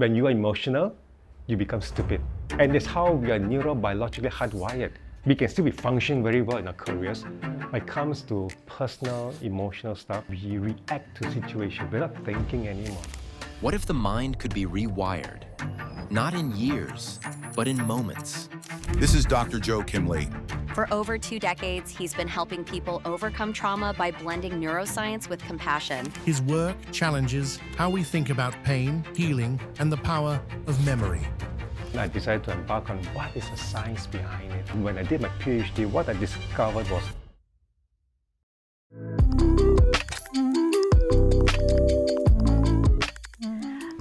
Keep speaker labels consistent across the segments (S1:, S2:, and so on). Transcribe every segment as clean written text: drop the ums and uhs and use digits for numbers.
S1: When you are emotional, you become stupid. And that's how we are neurobiologically hardwired. We can still be functioning very well in our careers. When it comes to personal, emotional stuff, we react to situations. We're not thinking anymore.
S2: What if the mind could be rewired? Not in years, but in moments.
S3: This is Dr. Joachim Lee.
S4: For over 2 decades, he's been helping people overcome trauma by blending neuroscience with compassion.
S5: His work challenges how we think about pain, healing, and the power of memory.
S1: I decided to embark on what is the science behind it. When I did my PhD, what I discovered was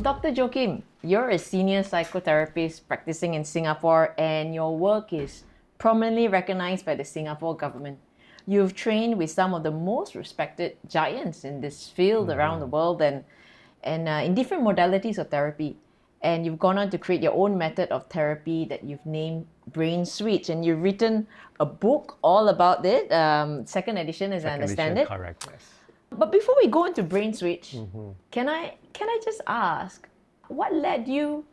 S6: Dr. Joachim, you're a senior psychotherapist practicing in Singapore, and your work is prominently recognized by the Singapore government. You've trained with some of the most respected giants in this field around the world and in different modalities of therapy. And you've gone on to create your own method of therapy that you've named BrainSwitch, and you've written a book all about it, second edition as I understand it.
S1: Correct, yes.
S6: But before we go into BrainSwitch, can I just ask, what led you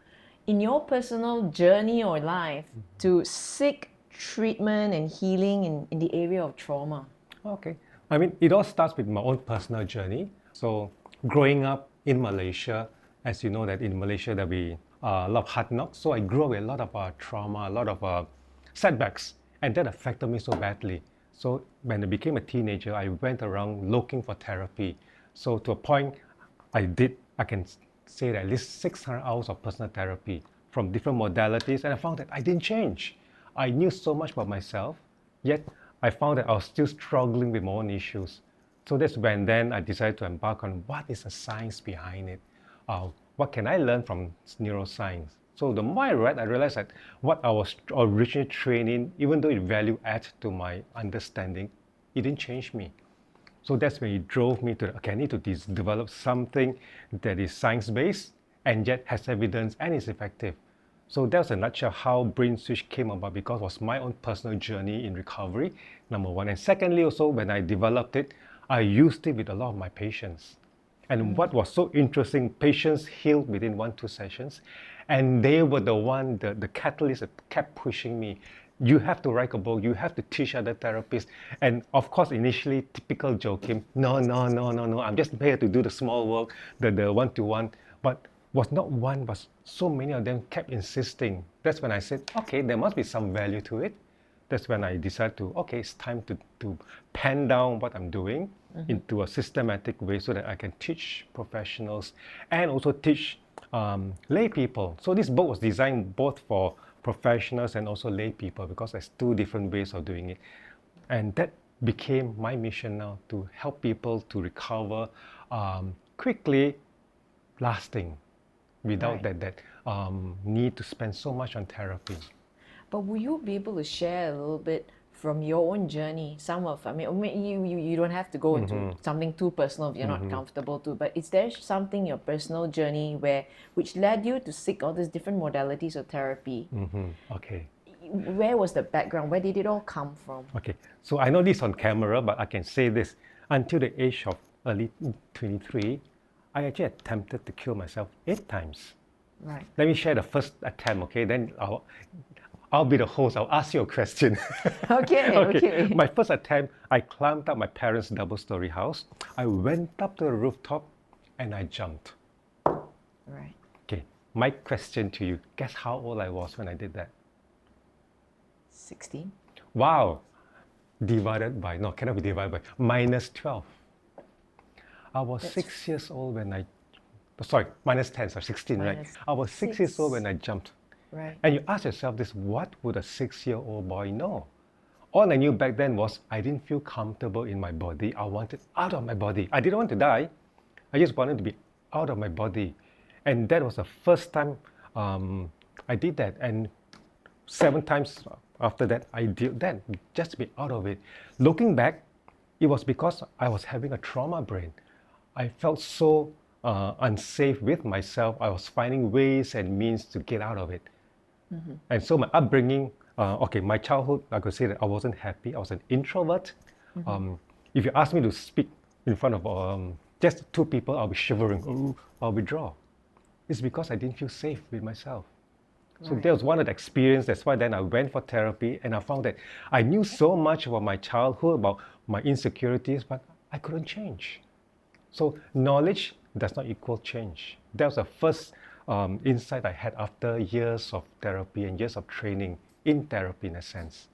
S6: in your personal journey or life to seek treatment and healing in the area of trauma?
S1: Okay. I mean, it all starts with my own personal journey. So growing up in Malaysia, as you know that in Malaysia there be a lot of hard knocks. So I grew up with a lot of trauma, a lot of setbacks, and that affected me so badly. So when I became a teenager, I went around looking for therapy. So to a point, I can say that at least 600 hours of personal therapy from different modalities, and I found that I didn't change. I knew so much about myself, yet I found that I was still struggling with my own issues. So that's when then I decided to embark on what is the science behind it. What can I learn from neuroscience? So the more I read, I realized that what I was originally trained in, even though it value add to my understanding, it didn't change me. So that's when it drove me to, okay, I need to develop something that is science-based and yet has evidence and is effective. So that's a nutshell how BrainSwitch came about, because it was my own personal journey in recovery, number one. And secondly, also when I developed it, I used it with a lot of my patients. And what was so interesting, patients healed within 1-2 sessions, and they were the one, the catalyst that kept pushing me. You have to write a book, you have to teach other therapists. And of course, initially, typical Joachim, no, I'm just here to do the small work, the one-to-one. But was not one, but so many of them kept insisting. That's when I said, okay, there must be some value to it. That's when I decided to, okay, it's time to pen down what I'm doing into a systematic way so that I can teach professionals and also teach lay people. So this book was designed both for professionals and also lay people, because there's 2 different ways of doing it. And that became my mission now, to help people to recover quickly, lasting, without that need to spend so much on therapy.
S6: But will you be able to share a little bit from your own journey? You don't have to go into something too personal if you're not comfortable to, but is there something, your personal journey, which led you to seek all these different modalities of therapy?
S1: Okay.
S6: Where was the background? Where did it all come from?
S1: Okay, so I know this on camera, but I can say this. Until the age of early 23, I actually attempted to kill myself 8 times.
S6: Right.
S1: Let me share the first attempt, okay? Then I'll be the host. I'll ask you a question.
S6: Okay.
S1: My first attempt, I climbed up my parents' double-story house. I went up to the rooftop and I jumped.
S6: Right.
S1: Okay, my question to you, guess how old I was when I did that?
S6: 16.
S1: Wow, cannot be divided by, minus 12. I was 6 years old when minus 10, so 16, right? I was 6 years old when I jumped.
S6: Right.
S1: And you ask yourself this, what would a 6-year-old boy know? All I knew back then was I didn't feel comfortable in my body. I wanted out of my body. I didn't want to die. I just wanted to be out of my body. And that was the first time I did that. And 7 times after that, I did that, just to be out of it. Looking back, it was because I was having a trauma brain. I felt so unsafe with myself. I was finding ways and means to get out of it. And so my upbringing, my childhood, I could say that I wasn't happy. I was an introvert. If you ask me to speak in front of just 2 people, I'll be shivering. I'll withdraw. It's because I didn't feel safe with myself. So
S6: Right.
S1: that was one of the experiences. That's why then I went for therapy, and I found that I knew so much about my childhood, about my insecurities, but I couldn't change. So knowledge does not equal change. That was the first insight I had after years of therapy and years of training in therapy, in a sense.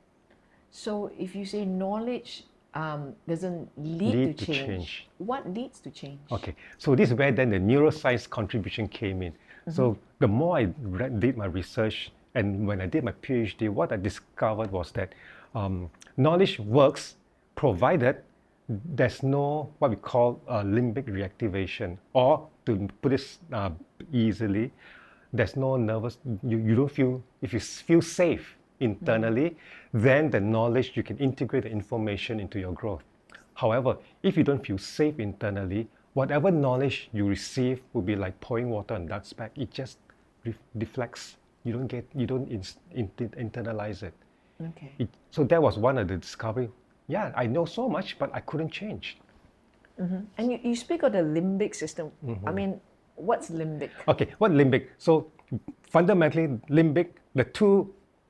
S6: So if you say knowledge doesn't lead to change, what leads to change?
S1: Okay, so this is where then the neuroscience contribution came in. So the more I did my research, and when I did my PhD, what I discovered was that knowledge works provided there's no what we call limbic reactivation, or to put it easily, there's no nervous, you don't feel, if you feel safe internally, then the knowledge, you can integrate the information into your growth. However, if you don't feel safe internally, whatever knowledge you receive will be like pouring water on duck's back. It just deflects. You don't internalize it.
S6: Okay.
S1: So that was one of the discovery. Yeah, I know so much, but I couldn't change.
S6: And you speak of the limbic system. I mean, what's limbic?
S1: Okay, what limbic? So fundamentally, limbic,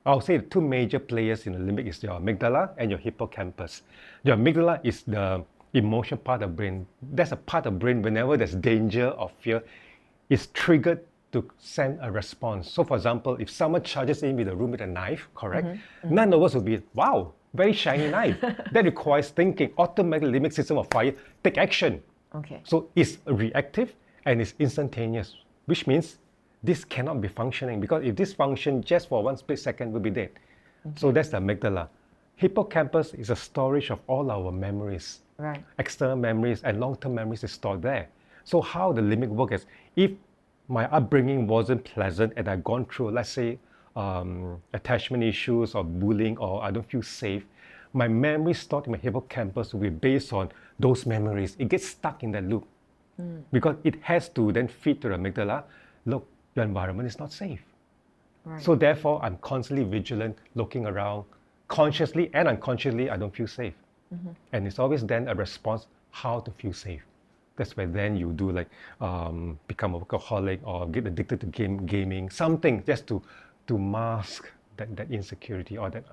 S1: I'll say the two major players in the limbic is your amygdala and your hippocampus. Your amygdala is the emotion part of the brain. That's a part of the brain whenever there's danger or fear, it's triggered to send a response. So for example, if someone charges in with a room with a knife, correct? None of us will be, wow, very shiny knife. That requires thinking. Automatically, limbic system of fire, take action.
S6: Okay.
S1: So it's reactive and it's instantaneous, which means this cannot be functioning, because if this function just for one split second, we'll be dead. So that's the amygdala. Hippocampus is a storage of all our memories.
S6: Right.
S1: External memories and long-term memories is stored there. So how the limbic works is, if my upbringing wasn't pleasant and I've gone through, let's say, attachment issues or bullying, or I don't feel safe, my memory stored in my hippocampus will be based on those memories. It gets stuck in that loop because it has to then feed to the amygdala, look, your environment is not safe.
S6: Right.
S1: So therefore, I'm constantly vigilant, looking around, consciously and unconsciously, I don't feel safe. And it's always then a response, how to feel safe. That's where then you do like become a workaholic or get addicted to gaming, something just to mask that insecurity or that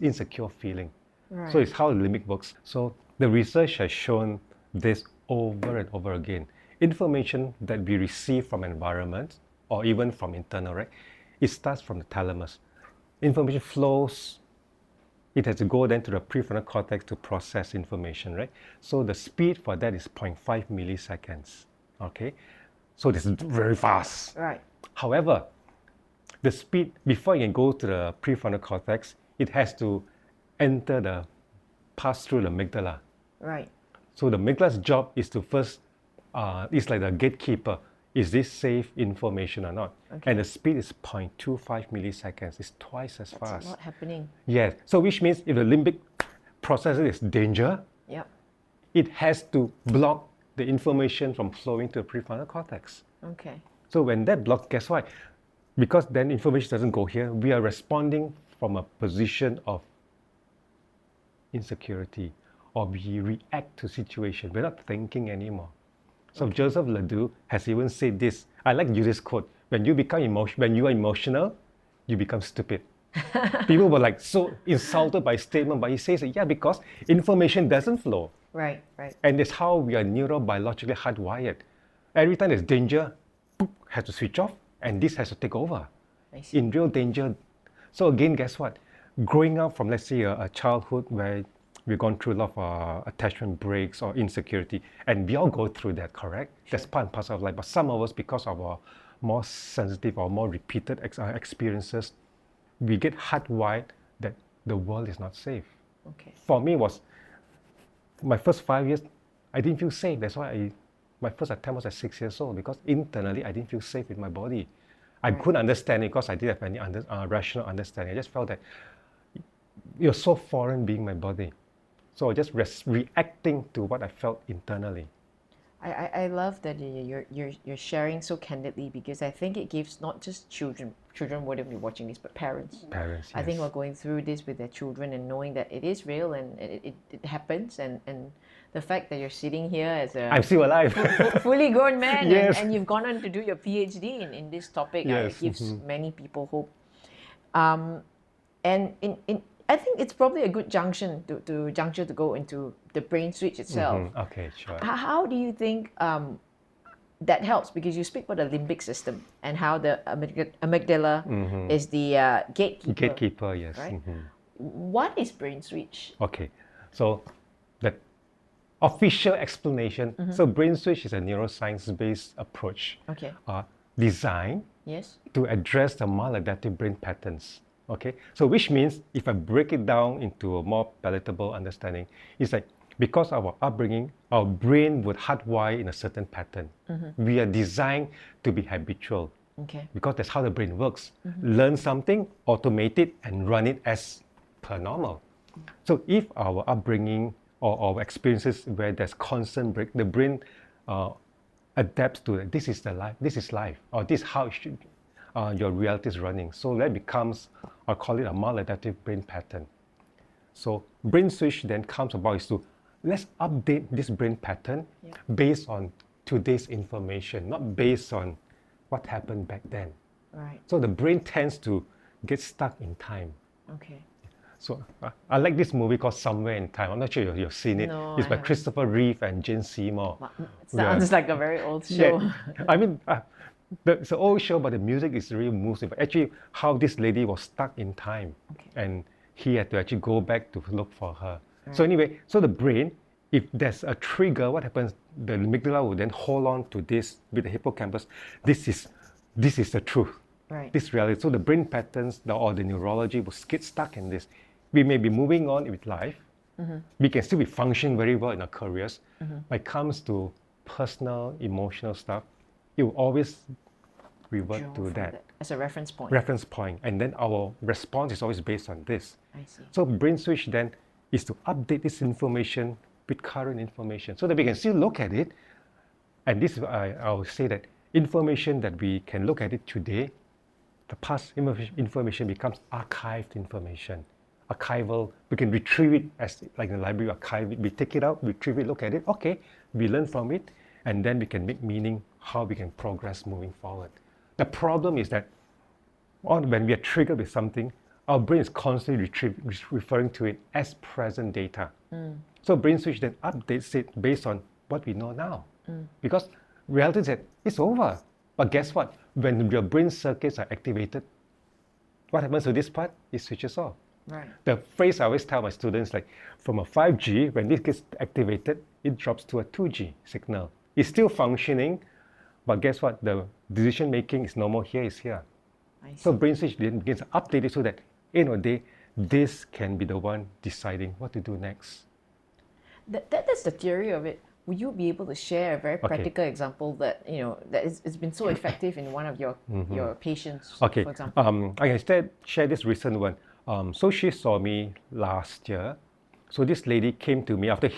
S1: insecure feeling.
S6: Right.
S1: So it's how the limbic works. So the research has shown this over and over again. Information that we receive from environment or even from internal, right? It starts from the thalamus. Information flows. It has to go then to the prefrontal cortex to process information, right? So the speed for that is 0.5 milliseconds, okay? So this is very fast.
S6: Right.
S1: However, the speed, before it can go to the prefrontal cortex, it has to pass through the amygdala.
S6: Right.
S1: So the amygdala's job is to first, it's like the gatekeeper. Is this safe information or not?
S6: Okay.
S1: And the speed is 0.25 milliseconds. It's twice as
S6: That's
S1: fast.
S6: a lot happening.
S1: Yes. So which means if the limbic processor is danger,
S6: Yep.
S1: it has to block the information from flowing to the prefrontal cortex.
S6: Okay.
S1: So when that blocks, guess what? Because then information doesn't go here, we are responding from a position of insecurity, or we react to situation. We're not thinking anymore. So Joseph Ledoux has even said this. I like to use this quote. When you are emotional, you become stupid. People were like so insulted by statement, but he says that, yeah, because information doesn't flow.
S6: Right. Right.
S1: And it's how we are neurobiologically hardwired. Every time there's danger, boop, has to switch off, and this has to take over.
S6: I see.
S1: In real danger. So again, guess what? Growing up from, let's say, a childhood where we've gone through a lot of attachment breaks or insecurity, and we all go through that, correct? Sure. That's part and parcel of life. But some of us, because of our more sensitive or more repeated experiences, we get hardwired that the world is not safe.
S6: Okay.
S1: For me, was my first 5 years, I didn't feel safe. That's why my first attempt was at 6 years old, because internally I didn't feel safe with my body. I couldn't understand it because I didn't have any rational understanding. I just felt that you're so foreign being my body. So just reacting to what I felt internally.
S6: I love that you're sharing so candidly, because I think it gives not just children wouldn't be watching this, but parents.
S1: Parents,
S6: I think
S1: yes.
S6: we're going through this with their children and knowing that it is real and it happens, and the fact that you're sitting here as a
S1: I'm still alive.
S6: fully grown man,
S1: Yes.
S6: and you've gone on to do your PhD in this topic,
S1: Yes,
S6: it gives many people hope. And I think it's probably a good juncture to go into the BrainSwitch itself.
S1: Okay, sure.
S6: How do you think that helps? Because you speak about the limbic system and how the amygdala is the gatekeeper.
S1: Gatekeeper, yes.
S6: Right? What is BrainSwitch?
S1: Okay, so the official explanation. So BrainSwitch is a neuroscience-based approach
S6: Okay.
S1: designed
S6: Yes.
S1: to address the maladaptive brain patterns. Okay, so which means if I break it down into a more palatable understanding, it's like because of our upbringing, our brain would hardwire in a certain pattern. We are designed to be habitual
S6: Okay.
S1: because that's how the brain works. Learn something, automate it, and run it as per normal. So if our upbringing or our experiences where there's constant break, the brain adapts to it. This is the life. This is life, or this is how it should. Your reality is running. So that becomes, I call it a maladaptive brain pattern. So BrainSwitch then comes about is to let's update this brain pattern based on today's information, not based on what happened back then.
S6: Right.
S1: So the brain tends to get stuck in time.
S6: Okay.
S1: So I like this movie called Somewhere in Time. I'm not sure you've seen it.
S6: No,
S1: It's
S6: I
S1: by
S6: haven't.
S1: Christopher Reeve and Jane Seymour.
S6: Sounds like a very old show.
S1: Yeah. I mean, it's an old show, but the music is really moving. But actually, how this lady was stuck in time, and he had to actually go back to look for her. So anyway, so the brain, if there's a trigger, what happens? The amygdala will then hold on to this with the hippocampus. This is the truth.
S6: Right.
S1: This reality. So the brain patterns or the neurology will get stuck in this. We may be moving on with life. We can still be functioning very well in our careers. When it comes to personal, emotional stuff, it will always revert
S6: Draw
S1: to
S6: from
S1: that
S6: as a reference point.
S1: reference point. And then our response is always based on this.
S6: I see.
S1: So BrainSwitch then is to update this information with current information so that we can still look at it. And this, I will say that information that we can look at it today, the past information becomes archived information. Archival, we can retrieve it as like in the library archive it. We take it out, retrieve it, look at it. Okay, we learn from it, and then we can make meaning how we can progress moving forward. The problem is that when we are triggered with something, our brain is constantly referring to it as present data. So BrainSwitch then updates it based on what we know now. Because reality is that it's over. But guess what? When your brain circuits are activated, what happens to this part? It switches off.
S6: Right.
S1: The phrase I always tell my students, like from a 5G, when this gets activated, it drops to a 2G signal. It's still functioning, but guess what? The decision making is no more here, it's here.
S6: I see.
S1: So BrainSwitch then begins to update it so that, end of the day, this can be the one deciding what to do next.
S6: That's the theory of it. Would you be able to share a very practical example that it's been so effective in one of your patients,
S1: Okay,
S6: for example?
S1: I can share this recent one. So she saw me last year. So this lady came to me after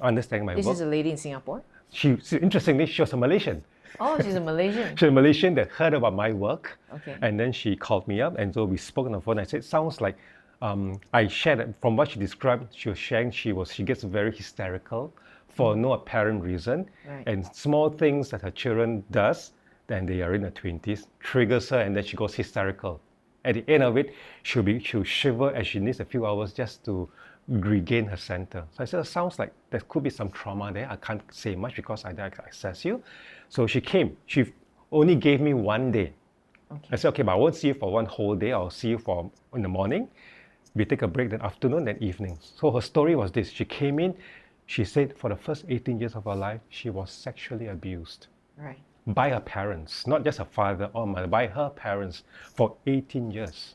S1: understanding my
S6: This
S1: work.
S6: is a lady in Singapore.
S1: Interestingly, she was a Malaysian.
S6: Oh, she's a Malaysian.
S1: She's a Malaysian that heard about my work.
S6: Okay.
S1: And then she called me up, and so we spoke on the phone. I said, sounds like, I shared that from what she described, she was sharing she gets very hysterical for no apparent reason.
S6: Right.
S1: And small things that her children does, then they are in their 20s, triggers her, and then she goes hysterical. At the end of it, she'll shiver, and she needs a few hours just to regain her center. So I said, sounds like there could be some trauma there. I can't say much because I don't access you. So she came. She only gave me 1 day.
S6: Okay.
S1: I said, okay, but I won't see you for one whole day. I'll see you in the morning. We take a break, then afternoon, then evening. So her story was this. She came in. She said for the first 18 years of her life, she was sexually abused.
S6: Right.
S1: By her parents, not just her father or mother, by her parents for 18 years.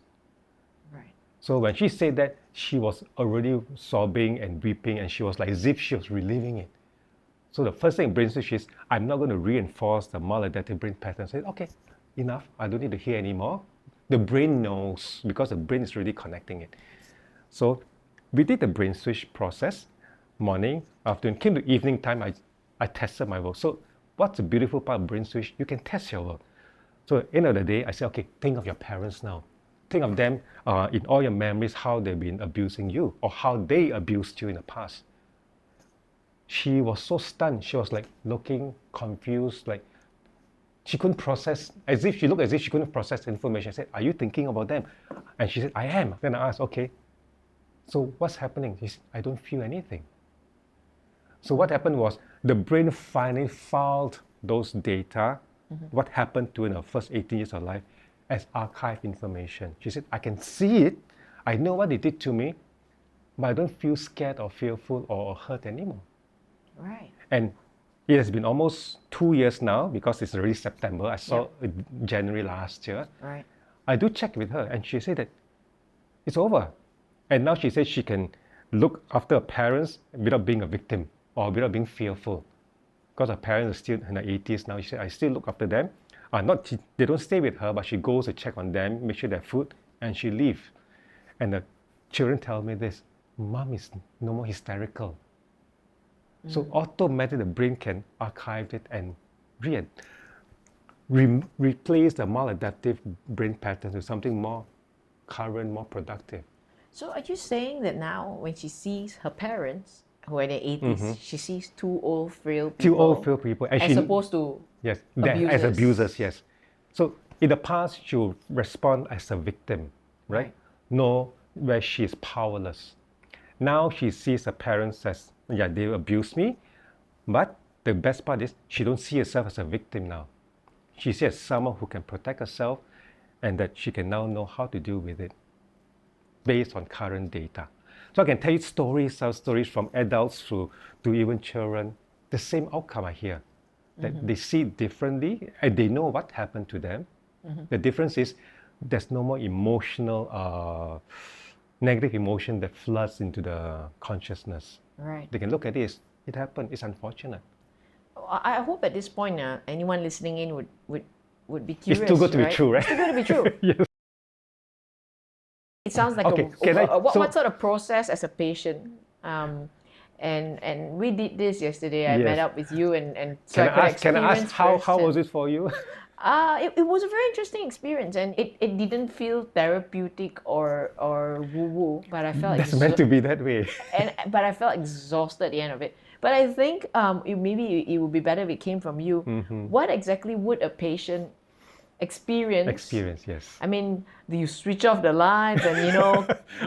S6: Right.
S1: So when she said that, she was already sobbing and weeping, and she was like as if she was reliving it. So the first thing in BrainSwitch is, I'm not going to reinforce the maladaptive brain pattern. I said, okay, enough. I don't need to hear anymore. The brain knows because the brain is really connecting it. So we did the BrainSwitch process, morning, afternoon. Came to evening time, I I tested my work. So what's the beautiful part of BrainSwitch? You can test your work. So at the end of the day, I said, okay, think of your parents now. Think of them in all your memories, how they've been abusing you or how they abused you in the past. She was so stunned. She was like looking confused, like she couldn't process, she looked as if she couldn't process information. I said, are you thinking about them? And she said, I am. Then I asked, okay, so what's happening? She said, I don't feel anything. So what happened was the brain finally filed those data, what happened to her in her first 18 years of life, as archive information. She said, I can see it, I know what they did to me, but I don't feel scared or fearful or hurt anymore.
S6: Right.
S1: And it has been almost 2 years now because it's already September. I saw it January last year.
S6: Right.
S1: I do check with her and she said that it's over. And now she says she can look after her parents without being a victim or without being fearful. Because her parents are still in their 80s now. She said, I still look after them. They don't stay with her, but she goes to check on them, make sure they have food, and she leaves. And the children tell me this, Mom is no more hysterical. So automatically the brain can archive it and replace the maladaptive brain patterns with something more current, more productive.
S6: So are you saying that now when she sees her parents who are in their 80s, she sees two old, frail people?
S1: Two old, frail people. And
S6: as opposed to
S1: yes,
S6: abusers.
S1: as abusers, yes. So in the past, she will respond as a victim, right? No, where she is powerless. Now she sees her parents as, yeah, they abused me, but the best part is she don't see herself as a victim now. She sees someone who can protect herself and that she can now know how to deal with it based on current data. So I can tell you stories from adults to even children. The same outcome I hear, that they see it differently and they know what happened to them. The difference is there's no more emotional, negative emotion that floods into the consciousness.
S6: Right.
S1: They can look at this, it happened, it's unfortunate.
S6: I hope at this point anyone listening in would be curious.
S1: It's too good to be true, right?
S6: It's too good to be true.
S1: Yes.
S6: It sounds like what sort of process as a patient? And we did this yesterday. I met up with you and so
S1: can I ask how was it for you?
S6: It was a very interesting experience, and it didn't feel therapeutic or woo-woo, but I felt
S1: That's meant to be that way.
S6: But I felt exhausted at the end of it. But I think maybe it would be better if it came from you. What exactly would a patient experience, yes. I mean, do you switch off the lights and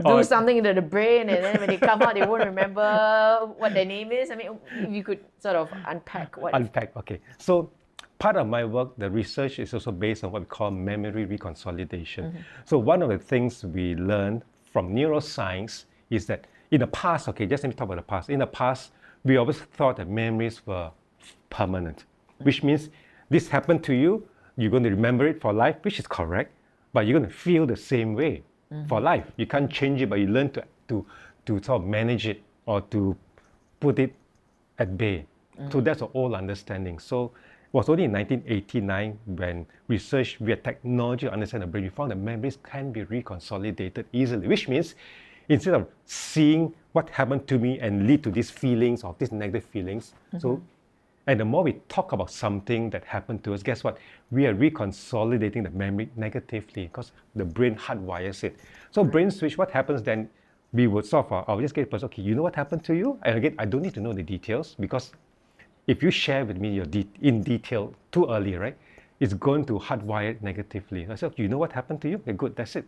S6: do something into the brain, and then when they come out they won't remember what their name is? I mean, if you could sort of unpack what...
S1: Okay. So part of my work, the research is also based on what we call memory reconsolidation. So one of the things we learned from neuroscience is that in the past, just let me talk about the past. In the past, we always thought that memories were permanent, which means this happened to you, you're going to remember it for life, which is correct, but you're going to feel the same way for life. You can't change it, but you learn to sort of manage it or to put it at bay. So that's an old understanding. So it was only in 1989 when research via technology to understand the brain, we found that memories can be reconsolidated easily, which means instead of seeing what happened to me and lead to these feelings or these negative feelings, and the more we talk about something that happened to us, guess what? We are reconsolidating the memory negatively because the brain hardwires it. So BrainSwitch, what happens then? We would sort of, I'll just get a person, okay, you know what happened to you? And again, I don't need to know the details because if you share with me in detail too early, right, it's going to hardwire it negatively. I said, okay, you know what happened to you? Okay, good, that's it.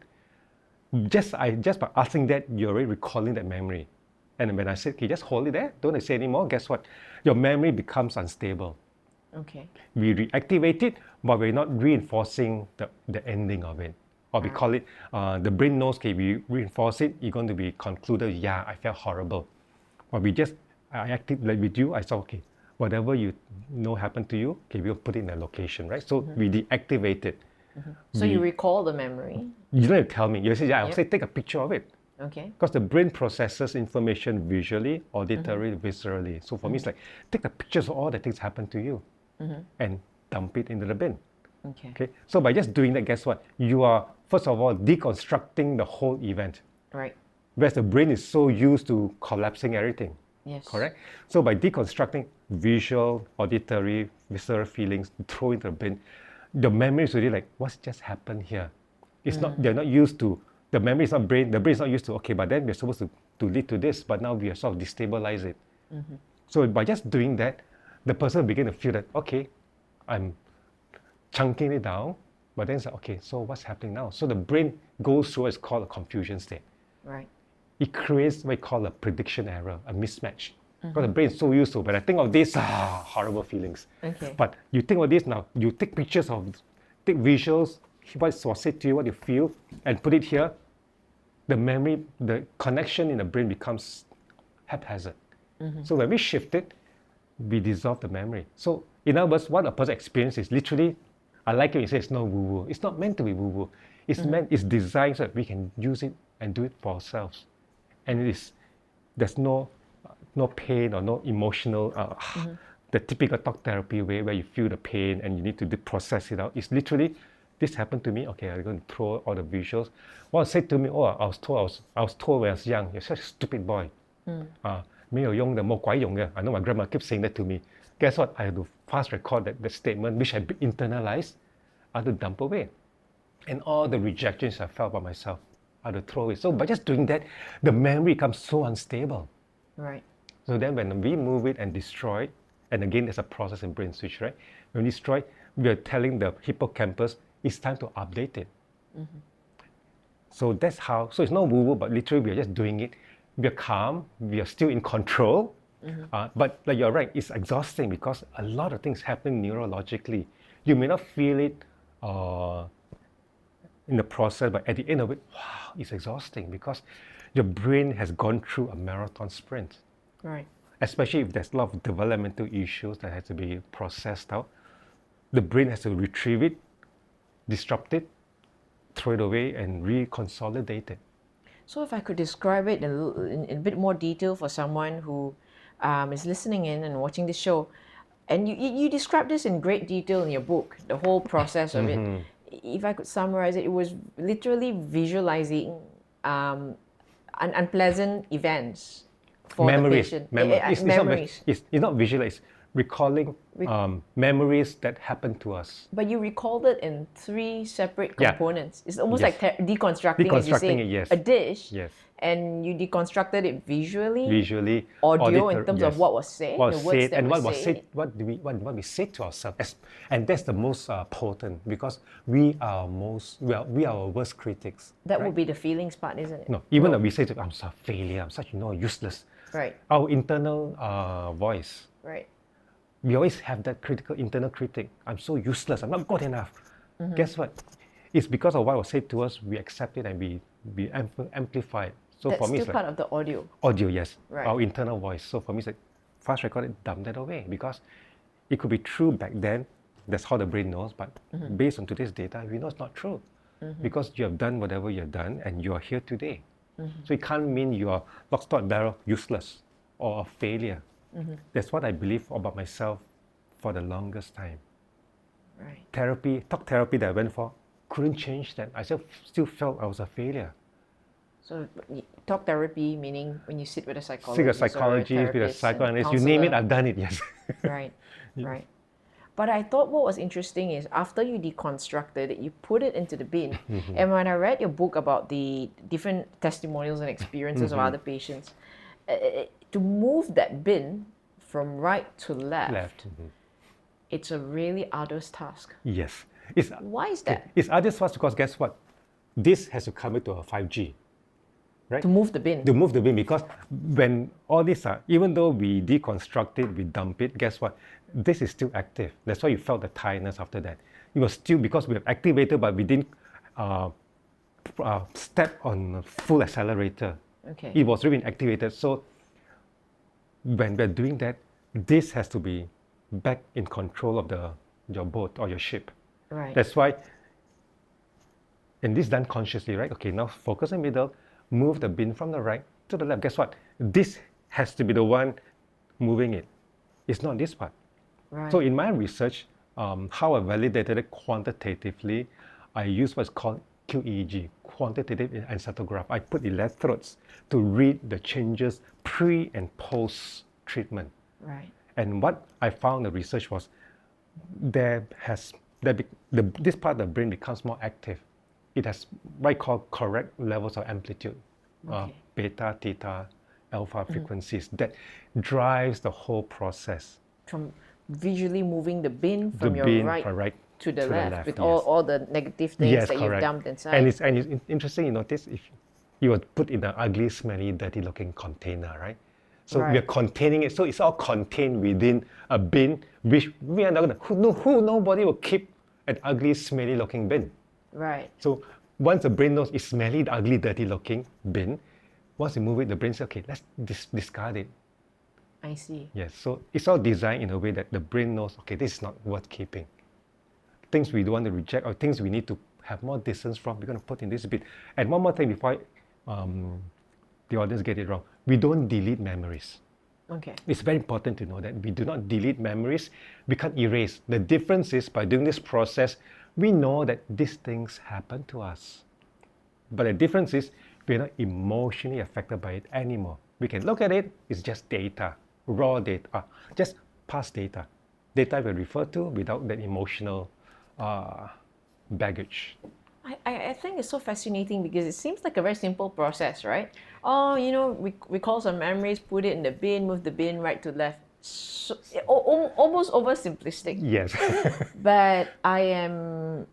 S1: Just by asking that, you're already recalling that memory. And when I said, okay, just hold it there, don't say anymore, guess what? Your memory becomes unstable.
S6: Okay.
S1: We reactivate it, but we're not reinforcing the ending of it. Or we call it, the brain knows, okay, we reinforce it, you're going to be concluded, yeah, I felt horrible. But we just, like with you, I saw, okay, whatever you know happened to you, okay, we'll put it in a location, right? So we deactivate it.
S6: So you recall the memory?
S1: You don't have to tell me. You say, yeah, I'll say take a picture of it.
S6: Okay.
S1: Because the brain processes information visually, auditory, viscerally. So for me, it's like, take the pictures of all the things happened to you and dump it into the bin. Okay. So by just doing that, guess what? You are, first of all, deconstructing the whole event.
S6: Right.
S1: Whereas the brain is so used to collapsing everything.
S6: Yes.
S1: Correct? So by deconstructing visual, auditory, visceral feelings, throw into the brain, the memory is really like, what's just happened here? It's not, they're not used to, the memory is not brain, the brain is not used to, okay, but then we're supposed to lead to this, but now we are sort of destabilize it. So by just doing that, the person will begin to feel that, okay, I'm chunking it down, but then it's like, okay, so what's happening now? So the brain goes through what's called a confusion state.
S6: Right.
S1: It creates what we call a prediction error, a mismatch. Because the brain is so used to, when I think of this, horrible feelings.
S6: Okay.
S1: But you think of this now, you take pictures of, take visuals, what was said to you, what you feel, and put it here, the memory, the connection in the brain becomes haphazard. So when we shift it, we dissolve the memory. So in other words, what a person experiences is literally, I like it when you say it's not woo-woo. It's not meant to be woo-woo. It's meant, it's designed so that we can use it and do it for ourselves. And it is, there's no pain or no emotional, the typical talk therapy way where you feel the pain and you need to process it out. It's literally, this happened to me, okay, I'm going to throw all the visuals. What was said to me, I was told when I was young, you're such a stupid boy. 没有用的, 没鬼用的. I know my grandma keeps saying that to me. Guess what? I had to fast record that statement, which I internalized. I had to dump away. And all the rejections I felt about myself, I had to throw it. So by just doing that, the memory becomes so unstable.
S6: Right.
S1: So then when we move it and destroy it, and again, there's a process in BrainSwitch, right? When we destroy it, we are telling the hippocampus, it's time to update it. So that's how, so it's not woo-woo, but literally we are just doing it. We are calm, we are still in control, but like you're right, it's exhausting because a lot of things happen neurologically. You may not feel it in the process, but at the end of it, wow, it's exhausting because your brain has gone through a marathon sprint.
S6: Right.
S1: Especially if there's a lot of developmental issues that have to be processed out. The brain has to retrieve it, disrupt it, throw it away, and reconsolidate it.
S6: So if I could describe it in a bit more detail for someone who is listening in and watching this show, and you describe this in great detail in your book, the whole process of it. If I could summarize it, it was literally visualizing unpleasant events for the patient.
S1: Memories. It's not visual, it's recalling memories that happened to us.
S6: But you recalled it in 3 separate components. It's almost
S1: Yes.
S6: like deconstructing, as you say,
S1: it, yes.
S6: a dish.
S1: Yes.
S6: And you deconstructed it visually,
S1: audio,
S6: audio in terms of
S1: yes.
S6: what was said,
S1: What
S6: the
S1: was
S6: words
S1: said,
S6: that
S1: and
S6: were
S1: what was
S6: said.
S1: said, what we said to ourselves, and that's the most potent because we are our worst critics.
S6: That
S1: right?
S6: would be the feelings part, isn't it?
S1: No, even though we say, I'm such a failure, I'm such useless.
S6: Right.
S1: Our internal voice.
S6: Right.
S1: We always have that critical internal critic. I'm so useless. I'm not good enough. Guess what? It's because of what was said to us. We accept it and we amplify it. So
S6: That's
S1: for me,
S6: still
S1: it's
S6: part
S1: like
S6: of the audio.
S1: audio, yes.
S6: Right.
S1: Our internal voice. So for me, it's like fast record it, dump that away because it could be true back then. That's how the brain knows. But based on today's data, we know it's not true because you have done whatever you have done and you are here today. So it can't mean you are lock, stock, barrel, useless or a failure. That's what I believe about myself for the longest time.
S6: Right.
S1: Talk therapy that I went for, couldn't change that. I still felt I was a failure.
S6: So talk therapy, meaning when you sit with a
S1: Seek
S6: psychologist,
S1: a psychologist, with a
S6: therapist,
S1: psychoanalyst,
S6: and
S1: you name it,
S6: counselor.
S1: I've done it, yes.
S6: Right, right. But I thought what was interesting is after you deconstructed it, you put it into the bin. And when I read your book about the different testimonials and experiences of other patients, to move that bin from right to left, it's a really arduous task.
S1: Yes.
S6: Why is that?
S1: It's arduous for us because guess what? This has to come into a 5G. Right?
S6: To move the bin.
S1: To move the bin because when all these are, even though we deconstruct it, we dump it, guess what? This is still active. That's why you felt the tiredness after that. It was still because we have activated, but we didn't step on full accelerator.
S6: Okay.
S1: It was really activated. So when we're doing that, this has to be back in control of your boat or your ship.
S6: Right.
S1: That's why, and this is done consciously, right? Okay, now focus in the middle, move the bin from the right to the left. Guess what? This has to be the one moving it. It's not this part.
S6: Right.
S1: So in my research, how I validated it quantitatively, I use what's called QEEG, quantitative encephalograph. I put electrodes to read the changes pre and post treatment.
S6: Right.
S1: And what I found in the research was this part of the brain becomes more active. It has what I call correct levels of amplitude, beta, theta, alpha frequencies that drives the whole process.
S6: From visually moving the bin from
S1: The
S6: your
S1: bin
S6: right
S1: from right
S6: to the left with
S1: yes.
S6: all the negative things
S1: Yes,
S6: that
S1: correct.
S6: you've dumped inside.
S1: And it's interesting, you notice if you were put in an ugly, smelly, dirty looking container, right? So we are containing it. So it's all contained within a bin, which we are not going to, nobody will keep an ugly, smelly looking bin.
S6: Right.
S1: So once the brain knows it's smelly, ugly, dirty looking bin, once you move it, the brain says, okay, let's discard it.
S6: I see.
S1: Yes, so it's all designed in a way that the brain knows, okay, this is not worth keeping. Things we don't want to reject or things we need to have more distance from, we're going to put in this bit. And one more thing before the audience get it wrong, we don't delete memories.
S6: Okay.
S1: It's very important to know that we do not delete memories, we can't erase. The difference is by doing this process, we know that these things happen to us. But the difference is we're not emotionally affected by it anymore. We can look at it, it's just data, raw data, just past data. Data we refer to without that emotional baggage.
S6: I think it's so fascinating because it seems like a very simple process, right? Oh, you know, recall some memories, put it in the bin, move the bin right to left. So, almost oversimplistic.
S1: Yes.
S6: But I'm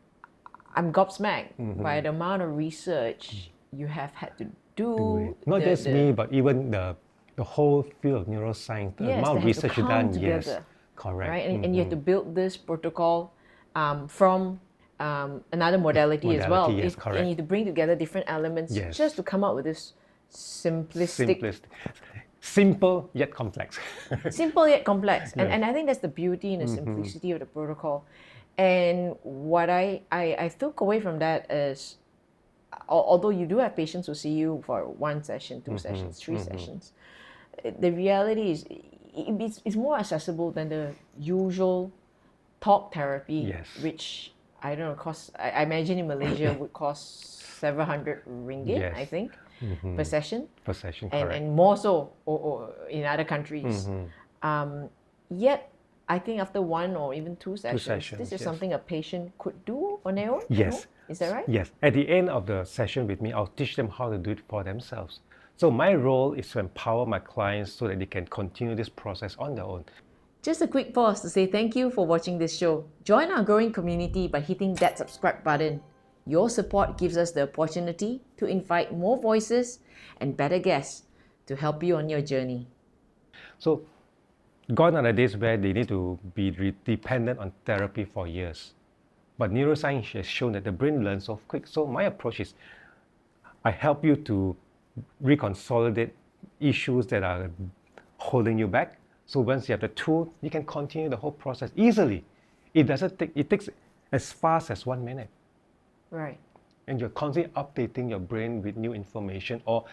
S6: gobsmacked by the amount of research you have had to do.
S1: Not just me, but even the whole field of neuroscience, the
S6: yes,
S1: amount of
S6: they have to
S1: research
S6: come
S1: done,
S6: together,
S1: yes, correct.
S6: right? And you have to build this protocol from another modality as well.
S1: Yes, correct.
S6: And you have to bring together different elements
S1: Yes.
S6: just to come up with this simplistic.
S1: Simple yet complex.
S6: Simple yet complex.
S1: Yeah.
S6: And I think that's the beauty and the simplicity of the protocol. And what I took away from that is, although you do have patients who see you for 1 session, 2 sessions, 3 sessions, the reality is it's more accessible than the usual talk therapy,
S1: Yes.
S6: which I don't know, costs, I imagine in Malaysia would cost several hundred ringgit,
S1: Yes.
S6: I think, per session.
S1: Per session,
S6: And,
S1: correct.
S6: and more so or in other countries. Yet, I think after 1 or even 2 sessions, this is
S1: yes.
S6: something a patient could do on their own. at
S1: Yes.
S6: home? Is that right?
S1: Yes. At the end of the session with me, I'll teach them how to do it for themselves. So my role is to empower my clients so that they can continue this process on their own.
S6: Just a quick pause to say thank you for watching this show. Join our growing community by hitting that subscribe button. Your support gives us the opportunity to invite more voices and better guests to help you on your journey.
S1: So gone are the days where they need to be dependent on therapy for years. But neuroscience has shown that the brain learns so quick. So my approach is I help you to reconsolidate issues that are holding you back. So once you have the tool, you can continue the whole process easily. It takes as fast as 1 minute.
S6: Right.
S1: And you're constantly updating your brain with new information or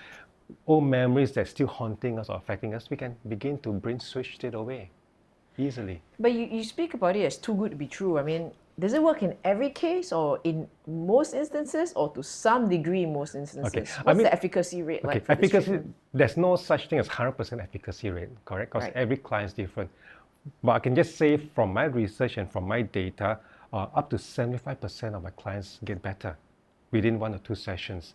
S1: old memories that's still haunting us or affecting us. We can begin to BrainSwitch it away easily.
S6: But you speak about it as too good to be true. I mean, does it work in every case or in most instances or to some degree in most instances?
S1: Okay.
S6: What's the efficacy rate like for this
S1: efficacy,
S6: treatment?
S1: there's no such thing as 100% efficacy rate, correct? Because
S6: Right.
S1: every client is different. But I can just say from my research and from my data, up to 75% of my clients get better within 1 or 2 sessions.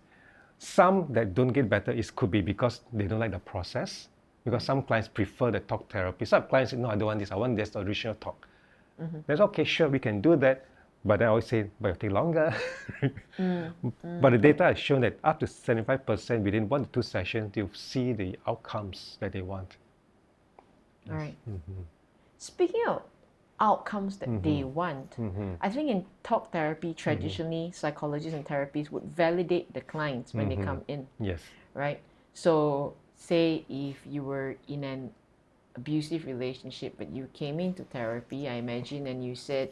S1: Some that don't get better could be because they don't like the process, because some clients prefer the talk therapy. Some clients say, no, I don't want this, I want this original talk. That's okay, sure, we can do that. But I always say, but it'll take longer. But the data has shown that up to 75% within 1 to 2 sessions, you'll see the outcomes that they want.
S6: All right. Speaking of outcomes that they want, I think in talk therapy, traditionally, psychologists and therapists would validate the clients when they come in,
S1: Yes.
S6: right? So, say if you were in an abusive relationship, but you came into therapy, I imagine, and you said,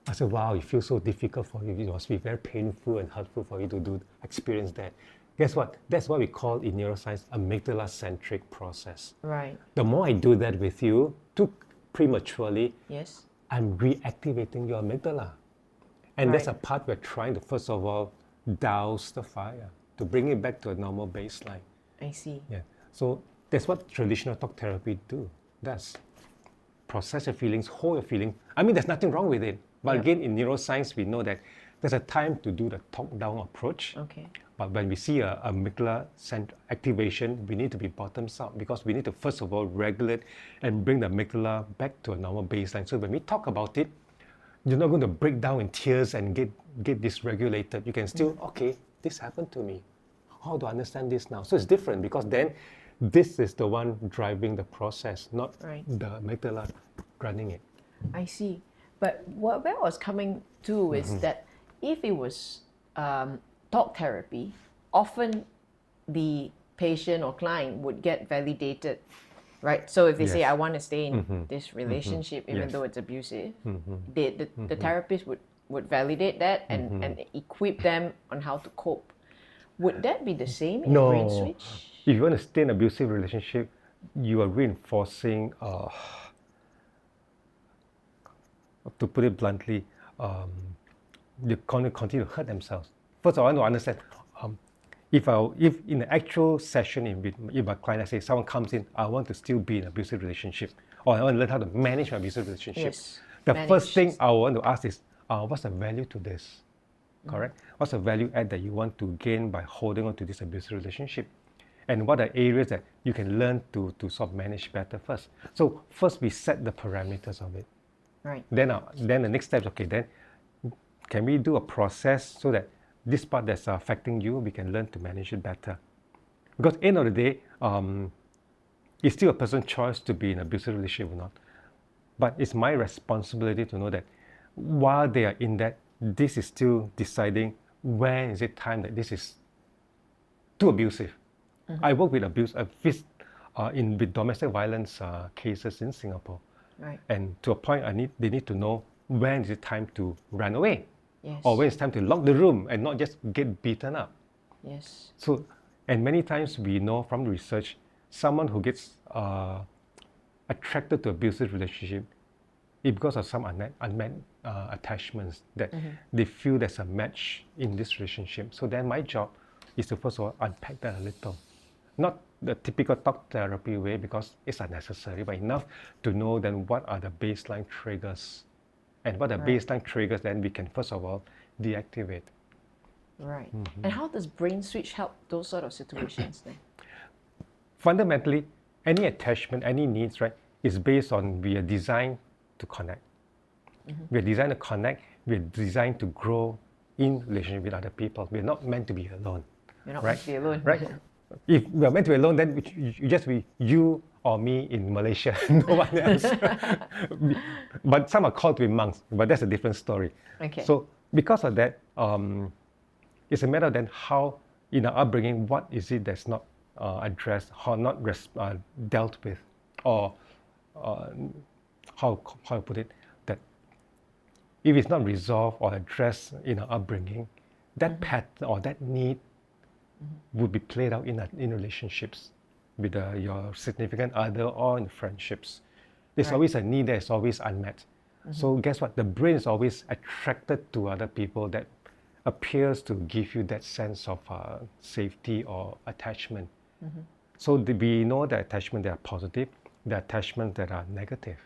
S1: I said, wow, it feels so difficult for you. It must be very painful and hurtful for you to experience that. Guess what? That's what we call in neuroscience amygdala-centric process.
S6: right,
S1: The more I do that with you, too prematurely,
S6: yes,
S1: I'm reactivating your amygdala. And that's a
S6: Right.
S1: part we're trying to, first of all, douse the fire, to bring it back to a normal baseline.
S6: I see.
S1: Yeah. So that's what traditional talk therapy does. Process your feelings, hold your feelings. I mean, there's nothing wrong with it. But again, in neuroscience, we know that there's a time to do the top-down approach.
S6: Okay.
S1: But when we see a amygdala activation, we need to be bottoms up because we need to first of all regulate and bring the amygdala back to a normal baseline. So when we talk about it, you're not going to break down in tears and get dysregulated. You can still, okay, this happened to me. How do I understand this now? So it's different because then this is the one driving the process, not the amygdala running it.
S6: I see. But where I was coming to is that if it was talk therapy, often the patient or client would get validated, right? So if they say, I want to stay in this relationship, even though it's abusive, the therapist would validate that and equip them on how to cope. Would that be the same in BrainSwitch?
S1: If you want to stay in an abusive relationship, you are reinforcing, to put it bluntly, they're going to continue to hurt themselves. First, I want to understand, if in the actual session with my client, I say someone comes in, I want to still be in an abusive relationship, or I want to learn how to manage my abusive relationship.
S6: Yes.
S1: The first thing I want to ask is, what's the value to this? Correct? What's the value add that you want to gain by holding on to this abusive relationship? And what are areas that you can learn to sort of manage better first? So first we set the parameters of it.
S6: Right.
S1: Then the next step is, okay, then can we do a process so that this part that's affecting you, we can learn to manage it better? Because at the end of the day, it's still a person's choice to be in an abusive relationship or not. But it's my responsibility to know that while they are in that, this is still deciding when is it time that this is too abusive. I work with with domestic violence cases in Singapore.
S6: Right.
S1: And to a point, they need to know when is it time to run away.
S6: Yes.
S1: Or when it's time to lock the room and not just get beaten up.
S6: Yes.
S1: So, and many times we know from the research, someone who gets attracted to abusive relationship, it's because of some unmet attachments that they feel there's a match in this relationship. So then my job is to first of all unpack that a little. Not the typical talk therapy way because it's unnecessary, but enough to know then what are the baseline triggers. And what are baseline triggers then we can first of all deactivate.
S6: Right. And how does BrainSwitch help those sort of situations then?
S1: Fundamentally, any attachment, any needs, right, is based on we are designed to connect. We are designed to connect, we are designed to grow in relationship with other people. We are not meant to be alone.
S6: You're not meant to be alone.
S1: Right? If we are meant to be alone, then you just be you or me in Malaysia, no one else. But some are called to be monks, but that's a different story.
S6: Okay.
S1: So because of that, it's a matter of then how, in our upbringing, what is it that's not addressed, how not dealt with, or how I put it, that if it's not resolved or addressed in our upbringing, that pattern or that need would be played out in relationships with your significant other or in friendships. There's always a need that is always unmet. So guess what? The brain is always attracted to other people that appears to give you that sense of safety or attachment. So we know the attachment that are positive, the attachment that are negative.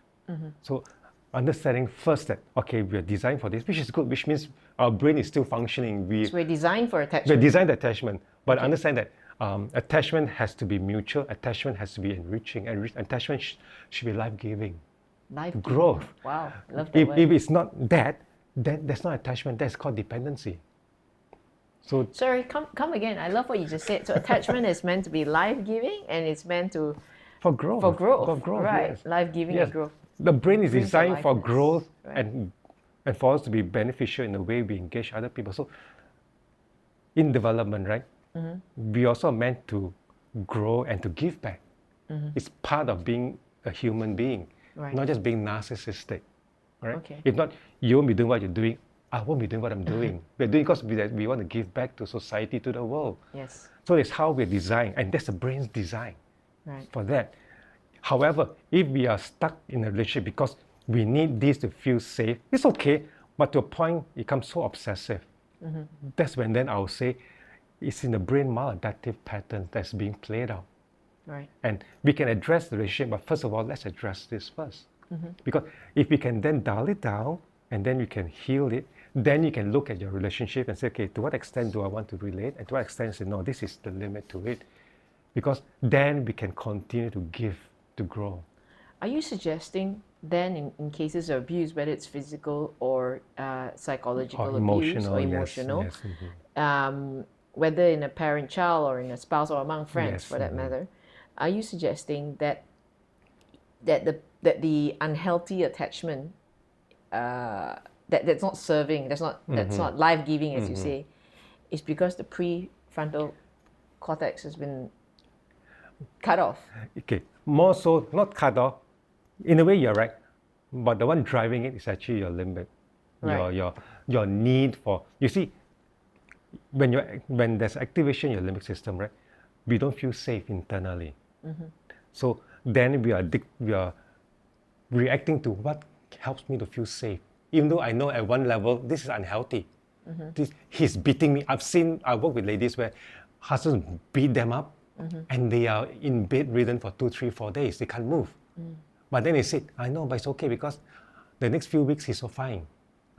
S1: So understanding first that, okay, we are designed for this, which is good, which means our brain is still functioning.
S6: So we're designed for attachment.
S1: We're designed attachment, but understand that attachment has to be mutual, attachment has to be enriching, and attachment should be life-giving.
S6: Life
S1: Growth.
S6: Wow, love that word.
S1: If it's not that, then that's not attachment, that's called dependency. So
S6: Sorry, come again. I love what you just said. So attachment is meant to be life-giving and it's meant to...
S1: for growth.
S6: For growth.
S1: For growth,
S6: right.
S1: yes.
S6: Life-giving
S1: Yes.
S6: and growth.
S1: The brain is
S6: Brings
S1: designed for
S6: aliveness.
S1: growth
S6: Right.
S1: and for us to be beneficial in the way we engage other people. So in development, right, we also are meant to grow and to give back. It's part of being a human being,
S6: Right.
S1: not just being narcissistic. Right?
S6: Okay.
S1: If not, you won't be doing what you're doing, I won't be doing what I'm doing. We're doing because we want to give back to society, to the world.
S6: Yes.
S1: So it's how we're designed, and that's the brain's design
S6: Right.
S1: for that. However, if we are stuck in a relationship because we need this to feel safe, it's okay, but to a point, it becomes so obsessive. That's when then I'll say it's in the brain maladaptive pattern that's being played out.
S6: Right.
S1: And we can address the relationship, but first of all, let's address this first. Because if we can then dial it down and then we can heal it, then you can look at your relationship and say, okay, to what extent do I want to relate? And to what extent say, no, this is the limit to it. Because then we can continue to give, to grow.
S6: Are you suggesting then in cases of abuse, whether it's physical or psychological
S1: Or
S6: abuse or
S1: emotional,
S6: emotional,
S1: yes,
S6: whether in a parent-child or in a spouse or among friends
S1: Yes,
S6: for that matter, are you suggesting that the unhealthy attachment that's not serving, that's not life-giving, as you say, is because the prefrontal cortex has been cut off?
S1: Okay, more so, not cut off. In a way, you're right. But the one driving it is actually your limbic.
S6: Right.
S1: Your need for, you see, when there's activation in your limbic system, right, we don't feel safe internally. So then we are reacting to what helps me to feel safe. Even though I know at one level, this is unhealthy. He's beating me. I work with ladies where husbands beat them up and they are in bedridden for 2, 3, 4 days. They can't move. But then they said, I know, but it's okay because the next few weeks he's so fine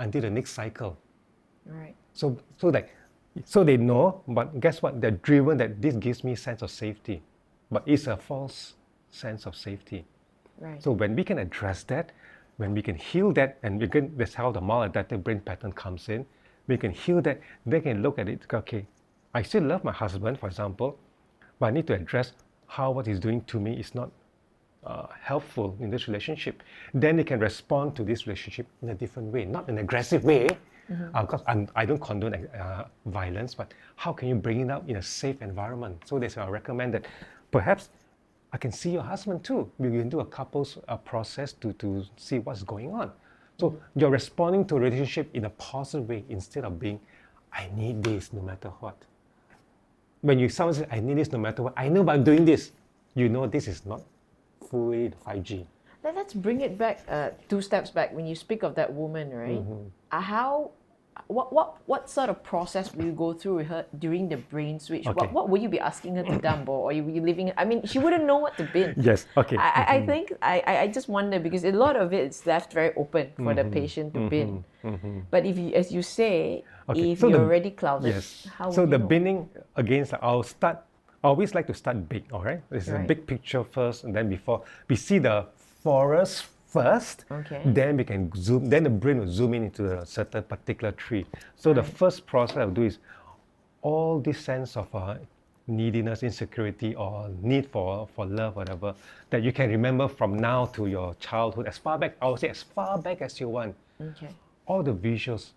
S1: until the next cycle.
S6: Right.
S1: So they know, but guess what? They're driven that this gives me sense of safety. But it's a false sense of safety.
S6: Right.
S1: So when we can address that, when we can heal that, and that's how the maladaptive brain pattern comes in, we can heal that, they can look at it, okay, I still love my husband, for example, but I need to address how what he's doing to me is not helpful in this relationship. Then they can respond to this relationship in a different way, not an aggressive way, because I don't condone violence, but how can you bring it out in a safe environment? So that's why I recommend that perhaps I can see your husband too. We can do a couples process to see what's going on. So you're responding to a relationship in a positive way instead of being, I need this no matter what. When someone says, I need this no matter what, I know but I'm doing this, you know this is not fully 5G.
S6: Let's bring it back 2 steps back. When you speak of that woman, right? What sort of process will you go through with her during the brain switch?
S1: Okay.
S6: What will you be asking her to dump, or are you leaving? I mean, she wouldn't know what to bin.
S1: Yes, okay.
S6: I think I just wonder because a lot of it is left very open for the patient to bin. But if you, as you say, if
S1: so
S6: you're
S1: the-
S6: already clouded,
S1: Yes.
S6: how
S1: So
S6: would
S1: the
S6: you know?
S1: binning against, I always like to start big, all right? This is a
S6: Right.
S1: big picture first, and then before we see the forest first,
S6: Okay.
S1: then we can zoom, then the brain will zoom in into a certain particular tree. So the first process I'll do is all this sense of neediness, insecurity, or need for love, whatever, that you can remember from now to your childhood, as far back, I would say as far back as you want.
S6: Okay.
S1: All the visuals,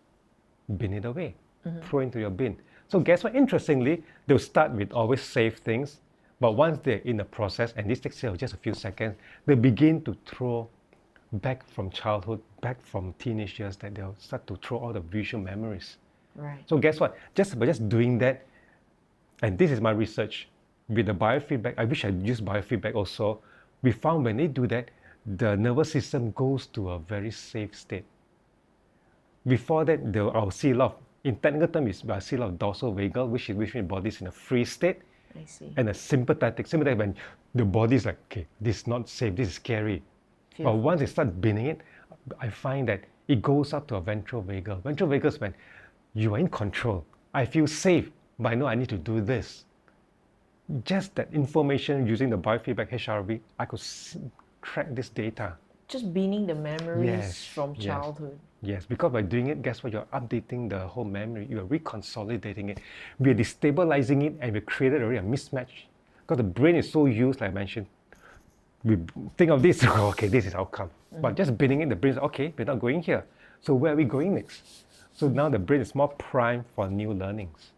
S1: bin it away, throw into your bin. So guess what? Interestingly, they'll start with always safe things, but once they're in the process, and this takes just a few seconds, they begin to throw back from childhood, back from teenage years, that they'll start to throw all the visual memories.
S6: Right.
S1: So guess what? By just doing that, and this is my research, with the biofeedback, I wish I'd used biofeedback also, we found when they do that, the nervous system goes to a very safe state. Before that, I'll see a lot of, in technical terms, I see a lot of dorsal vagal, which means the body's in a free state,
S6: I see.
S1: and a sympathetic when the body's like, okay, this is not safe, this is scary. But once they start binning it, I find that it goes up to a ventral vagal. Ventral vagal is when you are in control. I feel safe, but I know I need to do this. Just that information using the biofeedback HRV, I could track this data.
S6: Just binning the memories
S1: Yes,
S6: from
S1: yes.
S6: childhood.
S1: Yes, because by doing it, guess what? You're updating the whole memory. You're reconsolidating it. We're destabilizing it, and we created already a mismatch. Because the brain is so used, like I mentioned, we think of this, okay, this is outcome. But just binning it, the brain's okay, we're not going here. So where are we going next? So now the brain is more primed for new learnings.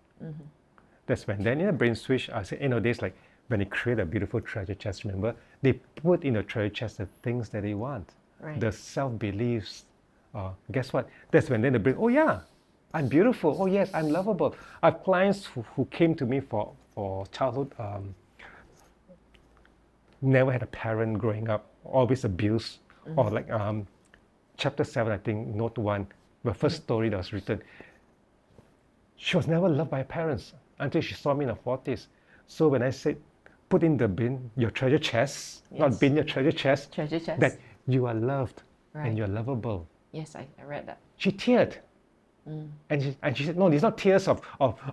S1: That's when then in the brain switch, I say, days, like when they create a beautiful treasure chest, remember, they put in the treasure chest the things that they want.
S6: Right.
S1: The self-beliefs. Guess what? That's when then the brain, oh yeah, I'm beautiful. Oh yes, I'm lovable. I have clients who came to me for childhood, never had a parent growing up, always abused, or like chapter 7, I think, note 1, the first story that was written. She was never loved by her parents until she saw me in her 40s. So when I said, put in the bin, your treasure chest, not bin, your treasure chest,
S6: Treasure chest.
S1: that you are loved
S6: Right.
S1: and you're lovable.
S6: Yes, I read that.
S1: She teared. And she said, no, it's not tears of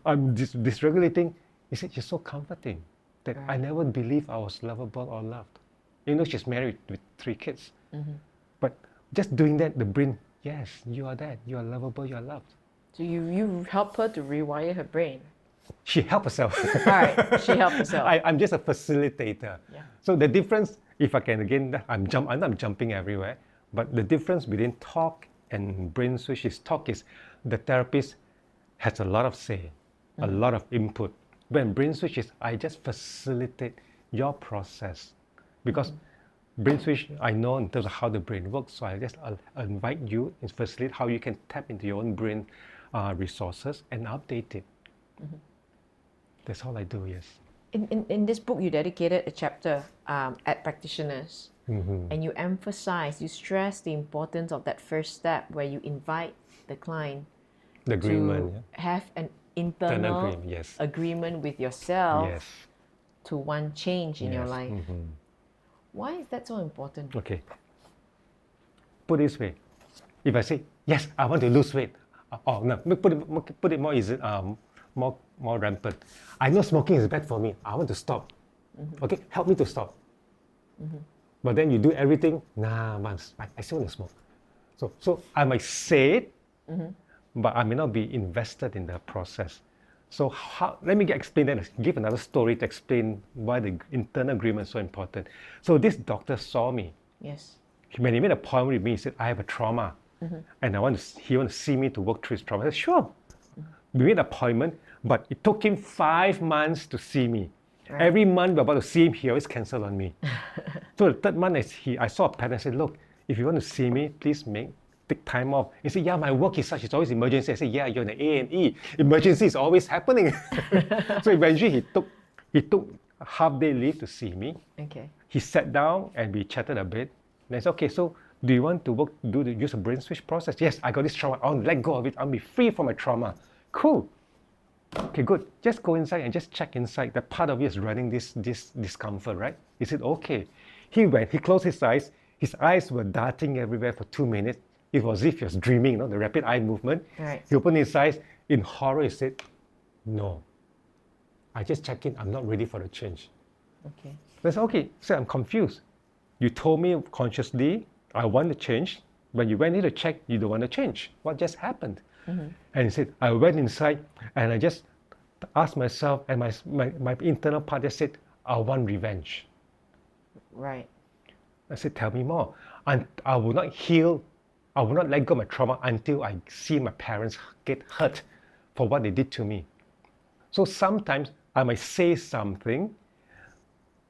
S1: I'm dysregulating. He said, you're so comforting that I never believed I was lovable or loved. You know, she's married with 3 kids. But just doing that, the brain, yes, you are that. You are lovable, you are loved.
S6: So you help her to rewire her brain.
S1: She helped herself.
S6: Right, she helped herself.
S1: I'm just a facilitator.
S6: Yeah.
S1: So the difference, if I can again, I'm not jumping everywhere, but the difference between talk and BrainSwitch is talk is the therapist has a lot of say, a lot of input. When BrainSwitch is, I just facilitate your process. Because BrainSwitch, I know in terms of how the brain works, so I just invite you and facilitate how you can tap into your own brain resources and update it. That's all I do, yes.
S6: In this book, you dedicated a chapter at practitioners, and you emphasize, you stress the importance of that first step where you invite the client
S1: The agreement,
S6: to have an internal
S1: agreement, yes.
S6: agreement with yourself
S1: Yes.
S6: to want change in your
S1: Yes,
S6: life. Why is that so important?
S1: Okay. Put it this way. If I say, yes, I want to lose weight. Oh, no, put it more easy, more rampant. I know smoking is bad for me. I want to stop. Okay, help me to stop. But then you do everything, nah, man, I still want to smoke. So I might say it, but I may not be invested in the process. So let me explain that, give another story to explain why the internal agreement is so important. So this doctor saw me.
S6: Yes.
S1: When he made an appointment with me, he said, I have a trauma. And he wants to see me to work through his trauma. I said, sure. We made an appointment, but it took him 5 months to see me. Right. Every month we're about to see him, he always cancelled on me. So the 3rd month, I saw a pattern. I said, look, if you want to see me, please take time off. He said, yeah, my work is such, it's always emergency. I said, yeah, you're in the A&E. Emergency is always happening. So eventually he took a half-day leave to see me.
S6: Okay.
S1: He sat down and we chatted a bit. And I said, okay, so do you want to use a BrainSwitch process? Yes, I got this trauma. I want to let go of it. I'll be free from my trauma. Cool. Okay, good. Just go inside and just check inside. That part of you is running this discomfort, right? He said, okay. He went, he closed his eyes. His eyes were darting everywhere for 2 minutes. It was as if he was dreaming, the rapid eye movement.
S6: Right.
S1: He opened his eyes. In horror, he said, no. I just checked in. I'm not ready for the change.
S6: Okay.
S1: I said, okay. So I'm confused. You told me consciously, I want to change. When you went in to check, you don't want to change. What just happened? And he said, I went inside and I just asked myself, and my internal part just said, I want revenge.
S6: Right.
S1: I said, tell me more. And I will not heal, I will not let go of my trauma until I see my parents get hurt for what they did to me. So sometimes I might say something,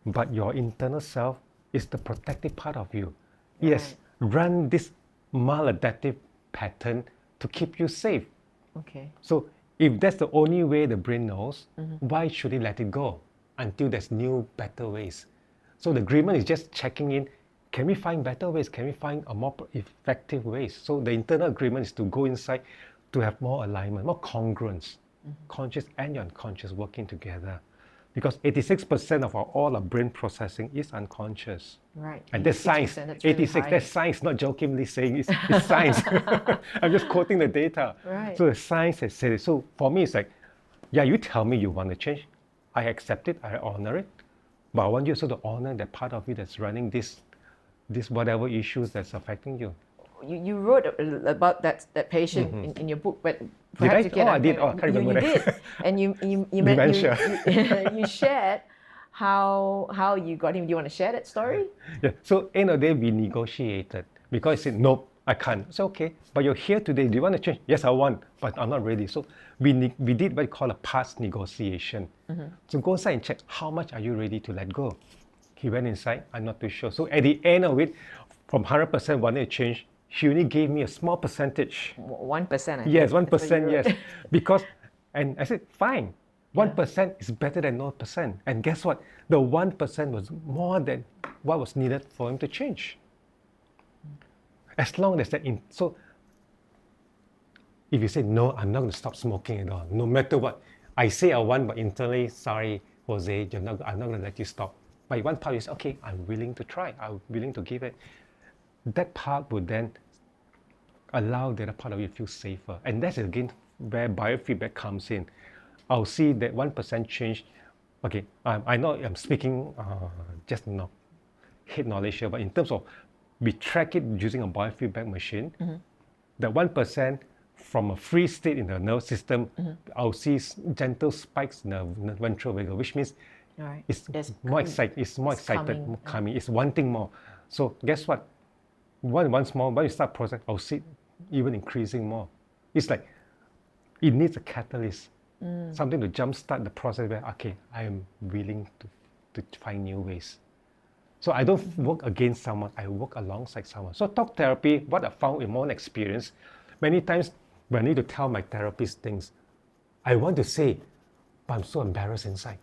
S1: but your internal self is the protective part of you. Right. Yes, run this maladaptive pattern to keep you safe.
S6: Okay.
S1: So if that's the only way the brain knows, why should it let it go until there's new, better ways? So the agreement is just checking in, can we find better ways? Can we find a more effective ways? So the internal agreement is to go inside to have more alignment, more congruence, conscious and your unconscious working together. Because 86% of all our brain processing is unconscious.
S6: Right.
S1: And that's science.
S6: That's
S1: 86,
S6: really
S1: that's science, not Joachim Lee saying it's science. I'm just quoting the data.
S6: Right.
S1: So the science has said it. So for me, it's like, yeah, you tell me you want to change. I accept it, I honor it. But I want you also to honor that part of you that's running this whatever issues that's affecting you.
S6: You wrote about that patient in your book, but perhaps you can.
S1: I did. I can't remember
S6: you
S1: that.
S6: did, and you shared how you got him. Do you want to share that story?
S1: Yeah. So end of the day, we negotiated because he said, nope, I can't. I said, okay, but you're here today. Do you want to change? Yes, I want, but I'm not ready. So we did what we call a past negotiation. So go inside and check how much are you ready to let go. He went inside. I'm not too sure. So at the end of it, from 100% wanting to change, she only gave me a small percentage.
S6: 1%.
S1: Yes, 1%, yes. Because, and I said, fine. 1% is better than 0%. And guess what? The 1% was more than what was needed for him to change. As long as that, so If you say, no, I'm not going to stop smoking at all, no matter what. I say I want, but internally, sorry, Jose, I'm not going to let you stop. But one part is, okay, I'm willing to try. I'm willing to give it. That part would then allow the other part of you to feel safer. And that's again where biofeedback comes in. I'll see that 1% change. Okay, I know I'm speaking just not head knowledge here, but in terms of we track it using a biofeedback machine, the 1% from a free state in the nervous system, I'll see gentle spikes in the ventral vagal, which means it's more excited, calming, it's wanting more. So guess what? Once more, when you start process, I'll see even increasing more. It's like it needs a catalyst, something to jumpstart the process where, okay, I am willing to find new ways. So I don't work against someone, I work alongside someone. So talk therapy, what I found in my own experience, many times when I need to tell my therapist things, I want to say, but I'm so embarrassed inside.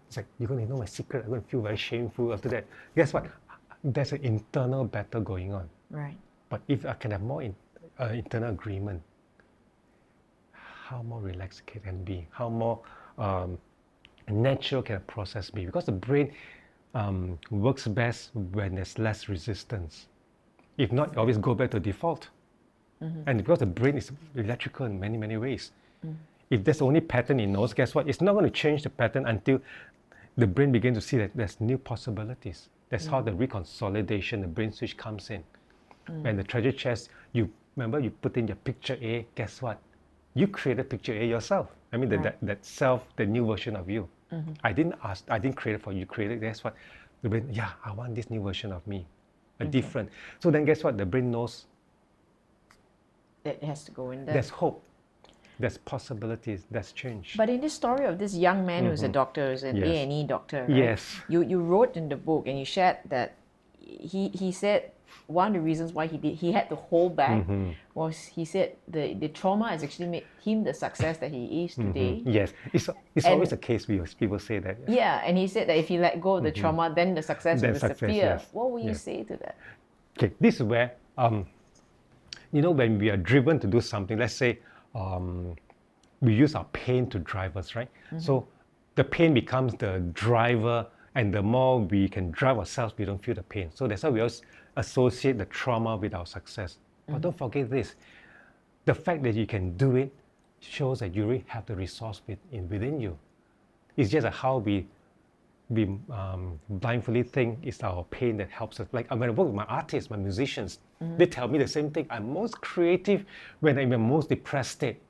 S1: It's like, you're going to know my secret, I'm going to feel very shameful after that. Guess what? There's an internal battle going on.
S6: Right.
S1: But if I can have more internal agreement, how more relaxed it can be, how more natural can a process be? Because the brain works best when there's less resistance. If not, you always go back to default. And because the brain is electrical in many, many ways. If there's only pattern it knows, guess what? It's not going to change the pattern until the brain begins to see that there's new possibilities. That's how the reconsolidation, the brain switch comes in. When the treasure chest, you remember you put in your picture A, guess what? You created picture A yourself. I mean, that self, the new version of you. I didn't create it for you, you created it. Guess what? The brain, yeah, I want this new version of me, different. So then guess what? The brain knows
S6: That has to go in there.
S1: there's hope, there's possibilities, there's change.
S6: But in this story of this young man who's a doctor, who's an
S1: Yes.
S6: A&E doctor, right?
S1: Yes.
S6: You wrote in the book and you shared that he said one of the reasons why he had to hold back was he said the trauma has actually made him the success that he is today.
S1: Yes, it's always the case. People say that.
S6: Yeah, and he said that if he let go of the trauma, then the success will disappear.
S1: Yes.
S6: What will you say to that?
S1: Okay, this is where when we are driven to do something, let's say we use our pain to drive us, right? So the pain becomes the driver, and the more we can drive ourselves, we don't feel the pain. So that's why we always associate the trauma with our success. But don't forget this, the fact that you can do it shows that you really have the resource within you. It's just how we blindly think it's our pain that helps us. Like when I work with my artists, my musicians, they tell me the same thing. I'm most creative when I'm in the most depressed state.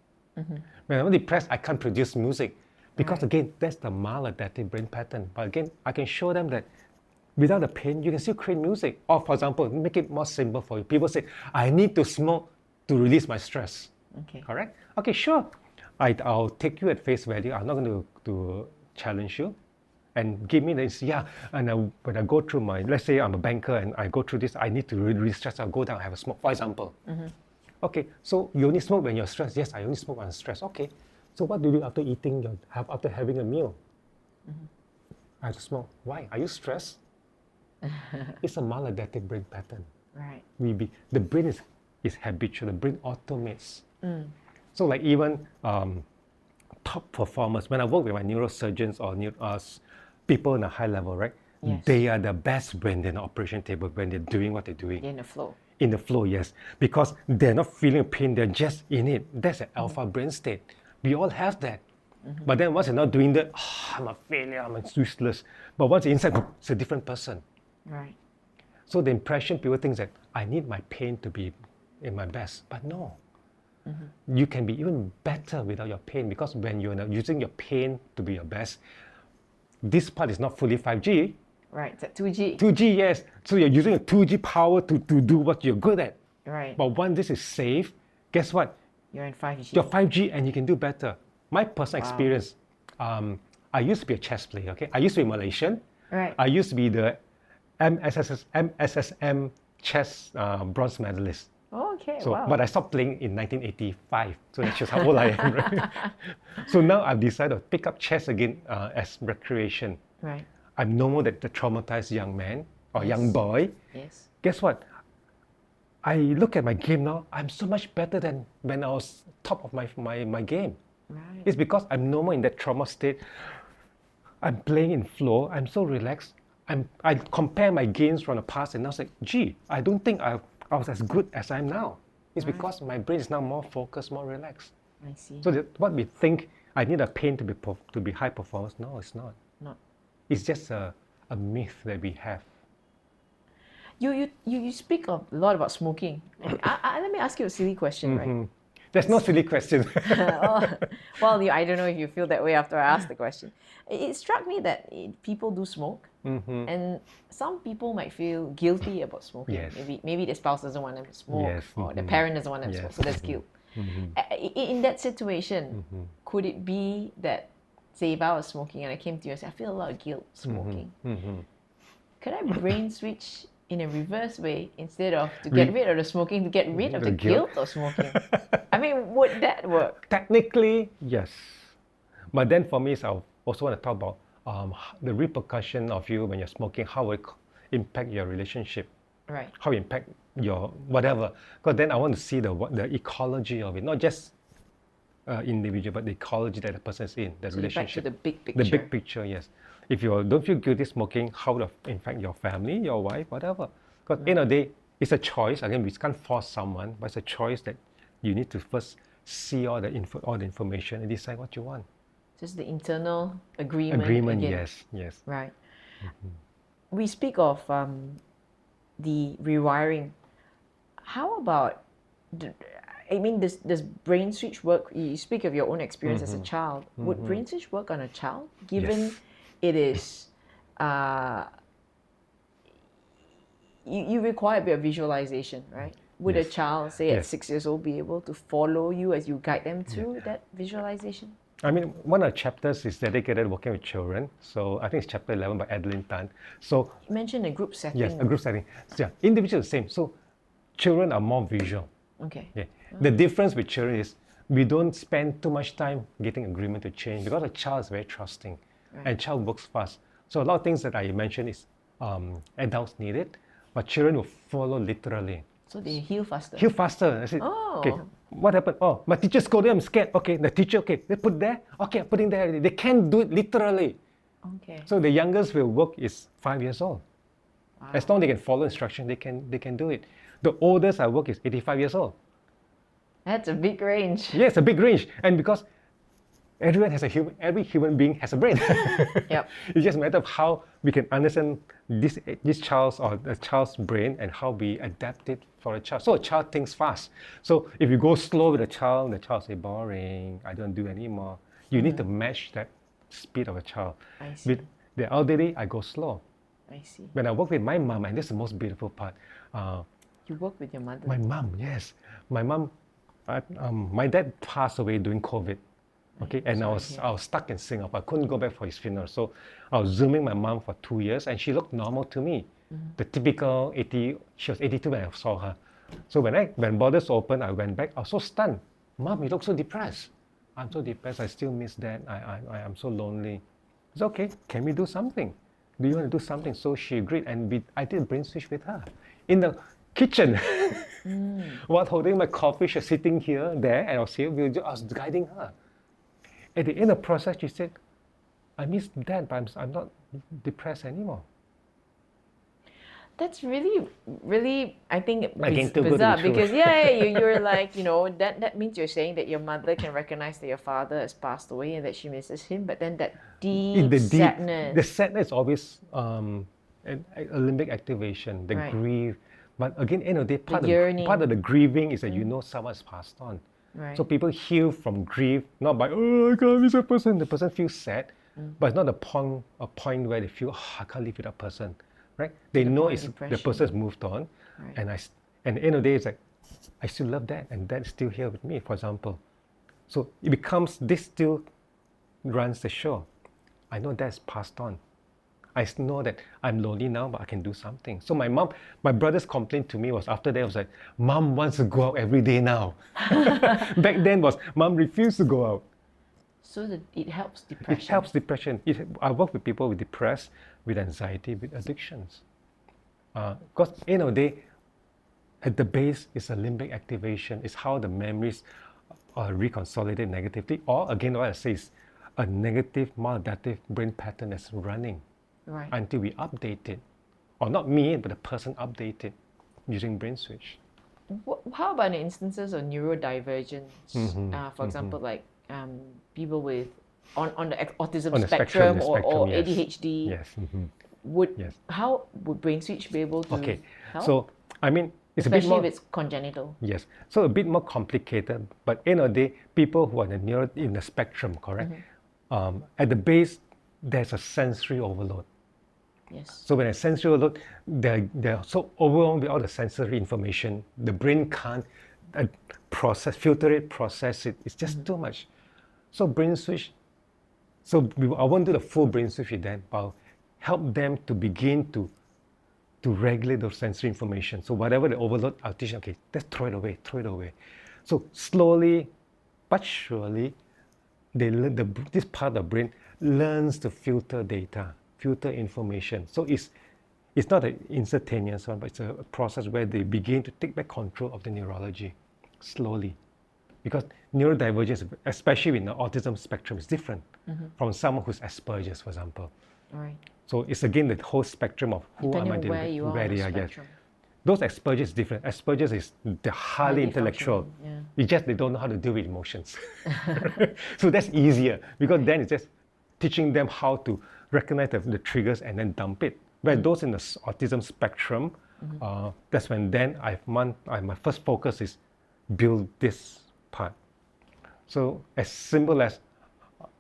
S1: When I'm depressed, I can't produce music. Because again, that's the maladaptive brain pattern. But again, I can show them that without the pain, you can still create music. Or for example, make it more simple for you. People say, I need to smoke to release my stress.
S6: Okay.
S1: Correct? Okay, sure. I'll take you at face value. I'm not going to challenge you. And give me this, and when I go through let's say I'm a banker and I go through this, I need to release stress, I'll go down and have a smoke, for example. Okay, so you only smoke when you're stressed. Yes, I only smoke when I'm stressed. Okay, so what do you do after having a meal? I have to smoke. Why? Are you stressed? It's a maladaptive brain pattern.
S6: Right.
S1: The brain is habitual, the brain automates. So like even top performers, when I work with my neurosurgeons or people in a high level, right?
S6: Yes.
S1: They are the best when they're in the operation table, when they're doing what they're doing.
S6: In the flow.
S1: In the flow, yes. Because they're not feeling pain, they're just in it. That's an alpha brain state. We all have that. But then once you're not doing that, I'm a failure, I'm useless. But once you're inside, it's a different person.
S6: Right.
S1: So the impression people think that I need my pain to be in my best. But no. You can be even better without your pain, because when you're using your pain to be your best, this part is not fully 5G.
S6: Right, it's at 2G.
S1: 2G, yes. So you're using a 2G power to do what you're good at.
S6: Right.
S1: But once this is safe, guess what?
S6: You're in 5G.
S1: You're 5G and you can do better. My personal experience, I used to be a chess player, okay? I used to be Malaysian.
S6: Right.
S1: I used to be the MSSM chess bronze medalist.
S6: Oh, okay,
S1: So,
S6: wow.
S1: but I stopped playing in 1985, so that shows how old I am, right? So now I've decided to pick up chess again as recreation.
S6: Right.
S1: I'm no more the traumatized young man or young boy.
S6: Yes.
S1: Guess what? I look at my game now, I'm so much better than when I was top of my game.
S6: Right.
S1: It's because I'm no more in that trauma state. I'm playing in flow. I'm so relaxed. I compare my games from the past and now say, gee, I don't think I was as good as I am now. It's because my brain is now more focused, more relaxed.
S6: I see.
S1: So that what we think, I need a pain to be high performance. No, it's not.
S6: Not.
S1: It's just a myth that we have.
S6: You speak a lot about smoking. Let me ask you a silly question, right?
S1: There's no silly question.
S6: Well, I don't know if you feel that way after I asked the question. It struck me that people do smoke, and some people might feel guilty about smoking.
S1: Yes.
S6: Maybe the spouse doesn't want them to smoke,
S1: Yes.
S6: or the parent doesn't want them to smoke,
S1: Yes.
S6: so that's guilt. In that situation, could it be that, say, if I was smoking and I came to you and said, I feel a lot of guilt smoking, could I brain switch in a reverse way instead of to get rid of the smoking, to get rid of the guilt of smoking? I mean, would that work?
S1: Technically, yes. But then for me, I also want to talk about the repercussion of you when you're smoking, how it impact your relationship,
S6: Right.
S1: how it impact your whatever. Because then I want to see the ecology of it, not just individual, but the ecology that the person is in, the
S6: So
S1: relationship.
S6: back to the big picture.
S1: The big picture, yes. If you don't feel guilty smoking, how will it impact your family, your wife, whatever? Because in a day, it's a choice. Again, we can't force someone, but it's a choice that you need to first see all the information and decide what you want.
S6: Just the internal agreement.
S1: Agreement,
S6: again.
S1: yes.
S6: Right. We speak of the rewiring. How about, does BrainSwitch work? You speak of your own experience as a child. Would BrainSwitch work on a child, given
S1: Yes.
S6: it is, you require a bit of visualization, right? Would a
S1: Yes.
S6: child, say at
S1: Yes.
S6: 6 years old, be able to follow you as you guide them through that visualization?
S1: I mean, one of the chapters is dedicated working with children. So I think it's chapter 11 by Adeline Tan. So
S6: You mentioned a group setting.
S1: yes, a group setting. So, yeah, individual is the same. So children are more visual.
S6: Okay.
S1: Yeah. The difference with children is we don't spend too much time getting agreement to change because a child is very trusting and child works fast. So a lot of things that I mentioned is adults need it, but children will follow literally.
S6: So they heal faster.
S1: Heal faster. I said,
S6: Oh.
S1: okay, what happened? Oh, my teacher scolded, I'm scared. Okay, the teacher, okay, they put there. Okay, I'm putting there already. They can't do it literally.
S6: Okay.
S1: So the youngest will work is 5 years old. As long as they can follow instruction, they can do it. The oldest I work is 85 years old.
S6: That's a big range.
S1: Yes, a big range. And because every human being has a brain.
S6: Yep.
S1: It's just a matter of how we can understand this child's or the child's brain and how we adapt it for a child. So a child thinks fast. So if you go slow with a child say boring, I don't do anymore. You need to match that speed of a child.
S6: I see.
S1: With the elderly, I go slow.
S6: I see.
S1: When I work with my mom, and this is the most beautiful part,
S6: You work with your mother.
S1: my mom, yes. My mom, my dad passed away during COVID. Okay, and I was stuck in Singapore. I couldn't go back for his funeral. So I was Zooming my mom for 2 years and she looked normal to me. The typical 80, she was 82 when I saw her. So when borders opened, I went back. I was so stunned. Mom, you look so depressed. I'm so depressed. I still miss Dad. I am so lonely. It's okay. Can we do something? Do you want to do something? So she agreed and I did BrainSwitch with her. In the kitchen. While holding my coffee, she was sitting here, there, and I was guiding her. At the end of the process, she said, I miss Dad, but I'm not depressed anymore.
S6: That's really, really, I think,
S1: Again, too good to be
S6: bizarre
S1: true.
S6: because you're like, that means you're saying that your mother can recognize that your father has passed away and that she misses him, but then that deep sadness.
S1: The sadness is always a limbic activation, the
S6: Right.
S1: grief. But again, end of the day,
S6: yearning.
S1: part of the grieving is that someone's passed on.
S6: Right.
S1: So people heal from grief, not by, oh, I can't miss a person. The person feels sad, but it's not a point where they feel, oh, I can't live with that person. Right? They know
S6: point of
S1: the
S6: depression.
S1: person's moved on.
S6: Right.
S1: And at the end of the day, it's like, I still love Dad, and Dad is still here with me, for example. So it becomes, this still runs the show. I know Dad's passed on. I know that I'm lonely now, but I can do something. So my brother's complaint to me was after that, was like, Mom wants to go out every day now. Back then was, Mom refused to go out.
S6: So that it helps depression.
S1: It helps depression. I work with people with depressed, with anxiety, with addictions. Because end of the day, at the base is a limbic activation. It's how the memories reconsolidate negatively, or again, what I say is a negative maladaptive brain pattern that's running
S6: Right.
S1: until we update it, or not me, but the person update it using BrainSwitch.
S6: How about in instances of neurodivergence? For example, like people with on the autism
S1: On the
S6: spectrum,
S1: the
S6: or
S1: yes.
S6: ADHD.
S1: Yes. Yes.
S6: How would BrainSwitch be able to
S1: Okay.
S6: help?
S1: So I mean, it's a bit
S6: Especially
S1: more.
S6: if it's congenital.
S1: Yes. So a bit more complicated, but end of the day, people who are in the spectrum, correct? At the base, there's a sensory overload.
S6: Yes.
S1: So when a sensory overload, they're so overwhelmed with all the sensory information, the brain can't filter it, process it. It's just too much. So BrainSwitch, I won't do the full BrainSwitch with them, but I'll help them to begin to regulate those sensory information. So whatever the overload, I'll teach them, okay, let's throw it away. So slowly but surely, they learn this part of the brain learns to filter data, filter information. So it's not an instantaneous one, but it's a process where they begin to take back control of the neurology slowly. Because neurodivergence, especially in the autism spectrum, is different from someone who's Asperger's, for example.
S6: Right.
S1: So it's again the whole spectrum of who am I
S6: Depending on
S1: dealing
S6: where
S1: with,
S6: you are on the spectrum.
S1: Those Asperger's is different. Asperger's is the highly
S6: Highly
S1: intellectual.
S6: functioning,
S1: It's just they don't know how to deal with emotions. So that's easier because then it's just teaching them how to recognize the triggers and then dump it. Where those in the autism spectrum, that's when then my first focus is build this part. So as simple as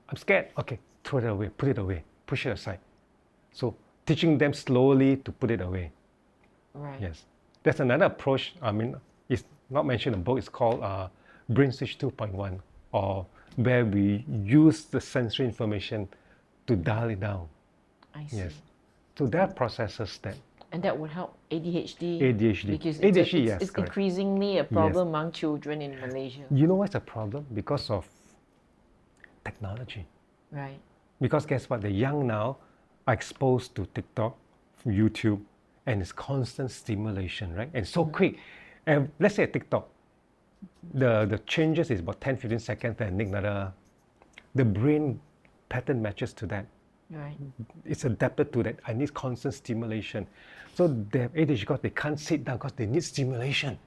S1: I'm scared, okay, throw it away, put it away, push it aside. So teaching them slowly to put it away.
S6: Right.
S1: Yes. That's another approach. I mean, it's not mentioned in the book. It's called BrainSwitch 2.1, or where we use the sensory information to dial it down.
S6: I see.
S1: Yes. So there are processes that.
S6: And that would help ADHD.
S1: ADHD.
S6: Because
S1: ADHD, yes,
S6: it's
S1: correct.
S6: increasingly a problem among children in Malaysia.
S1: You know what's the problem? Because of technology.
S6: Right.
S1: Because guess what? The young now are exposed to TikTok, YouTube, and it's constant stimulation, right? And so quick. And let's say TikTok, the changes is about 10, 15 seconds, then the brain pattern matches to that.
S6: Right.
S1: It's adapted to that. I need constant stimulation. So they have ADHD because they can't sit down because they need stimulation.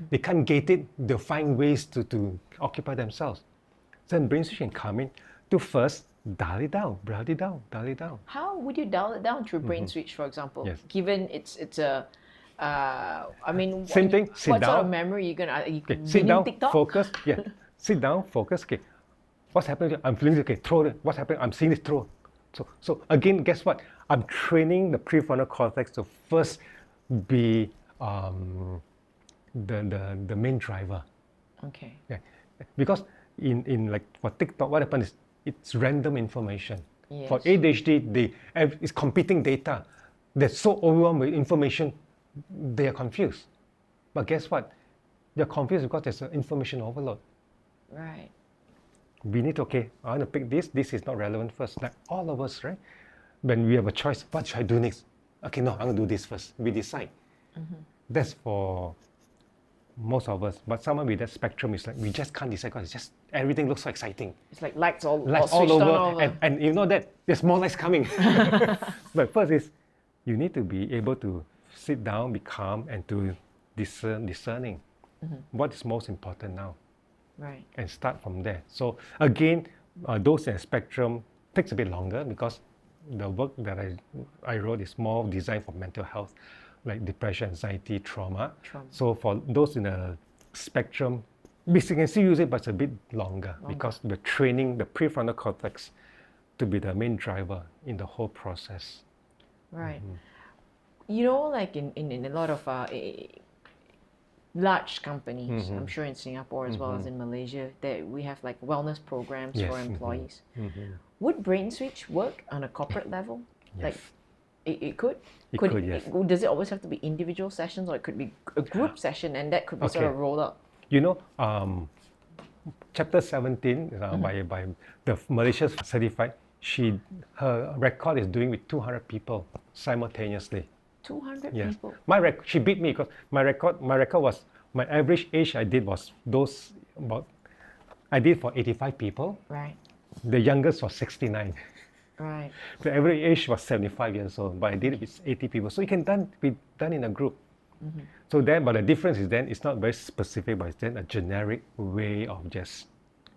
S1: They can't gate it. They'll find ways to occupy themselves. So then BrainSwitch can come in to first dial it down.
S6: How would you dial it down through BrainSwitch, for example?
S1: Yes.
S6: Given it's a, I mean,
S1: Same thing, sit
S6: what sort
S1: down.
S6: of memory you
S1: Okay, sit down,
S6: TikTok?
S1: focus. Yeah, sit down, focus. Okay, what's happening? I'm feeling okay. Throw it. What's happening? I'm seeing this. Throw. So again, guess what? I'm training the prefrontal cortex to first be the main driver.
S6: Okay.
S1: Yeah, because in like for TikTok, what happens is it's random information.
S6: Yes.
S1: For ADHD, it's competing data. They're so overwhelmed with information, they are confused. But guess what? They're confused because there's an information overload.
S6: Right.
S1: We need to, okay, I want to pick this. This is not relevant first. Like all of us, right? When we have a choice, what should I do next? Okay, no, I'm going to do this first. We decide. That's for most of us. But someone with that spectrum is like, we just can't decide because it's just, everything looks so exciting.
S6: It's like lights all
S1: Lights
S6: switched
S1: all
S6: on
S1: over. And you know that there's more lights coming. But first is, you need to be able to sit down, be calm, and to discerning what is most important now.
S6: Right.
S1: And start from there. So again, those in the spectrum takes a bit longer because the work that I wrote is more designed for mental health, like depression, anxiety, trauma. So for those in the spectrum, we can still use it, but it's a bit longer. Because we're training the prefrontal cortex to be the main driver in the whole process.
S6: Right. You know, like in a lot of large companies, I'm sure in Singapore as well as in Malaysia, that we have like wellness programs for employees. Would BrainSwitch work on a corporate level?
S1: Yes.
S6: Like it could?
S1: It could, yes.
S6: Does it always have to be individual sessions, or it could be a group session, and that could be sort of rolled up?
S1: You know, chapter 17 by the Malaysia's certified, her record is doing with 200 people simultaneously.
S6: 200
S1: Yes.
S6: people.
S1: She beat me because my record was, my average age I did was I did for 85 people.
S6: Right,
S1: The youngest was 69.
S6: right.
S1: The average age was 75 years old, but I did it with 80 people. So it can be done in a group. So but the difference is then it's not very specific, but it's then a generic way of just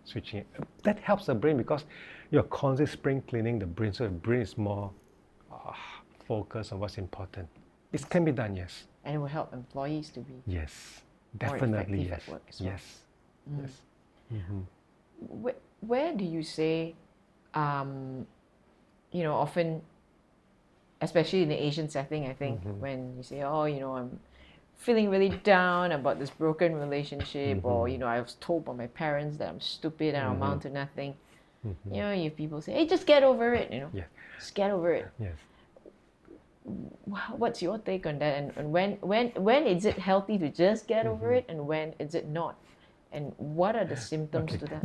S1: switching it. That helps the brain because you're constantly spring cleaning the brain, so the brain is more focused on what's important. It can be done, yes.
S6: And it will help employees to be
S1: Yes,
S6: more
S1: definitely,
S6: effective
S1: yes.
S6: at work as well.
S1: Yes, yes.
S6: Where do you say, often, especially in the Asian setting, I think, when you say, I'm feeling really down about this broken relationship, or, I was told by my parents that I'm stupid and I'll amount to nothing. You have people say, hey, just get over it,
S1: Yes.
S6: just get over it.
S1: Yes.
S6: What's your take on that? And when is it healthy to just get over it, and when is it not? And what are the symptoms to that?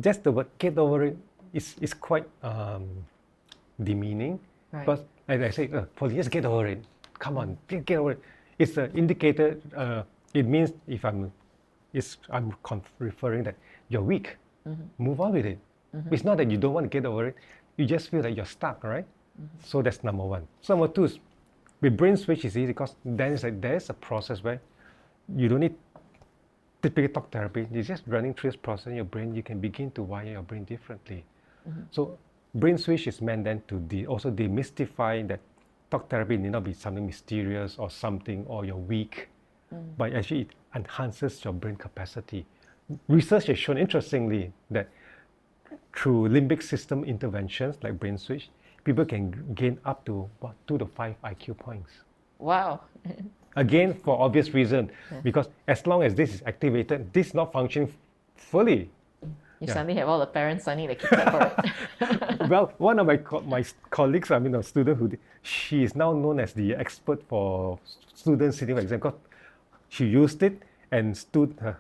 S1: Just the word get over it is quite demeaning.
S6: Right.
S1: Because, as I say, just get over it. Come on, get over it. It's an indicator. It means if I'm referring that you're weak. Move on with it. It's not that you don't want to get over it. You just feel that you're stuck, right? So that's number one. So number two is with BrainSwitch is easy because then it's like there's a process where you don't need typical talk therapy. You're just running through this process in your brain. You can begin to wire your brain differently. So BrainSwitch is meant then to also demystify that talk therapy need not be something mysterious or something, or you're weak, but actually it enhances your brain capacity. Research has shown, interestingly, that through limbic system interventions like BrainSwitch, people can gain up to 2 to 5 IQ points.
S6: Wow.
S1: Again, for obvious reason, because as long as this is activated, this is not functioning fully.
S6: You suddenly have all the parents signing the kids up for it.
S1: Well, one of my colleagues, a student she is now known as the expert for students sitting for exam because she used it and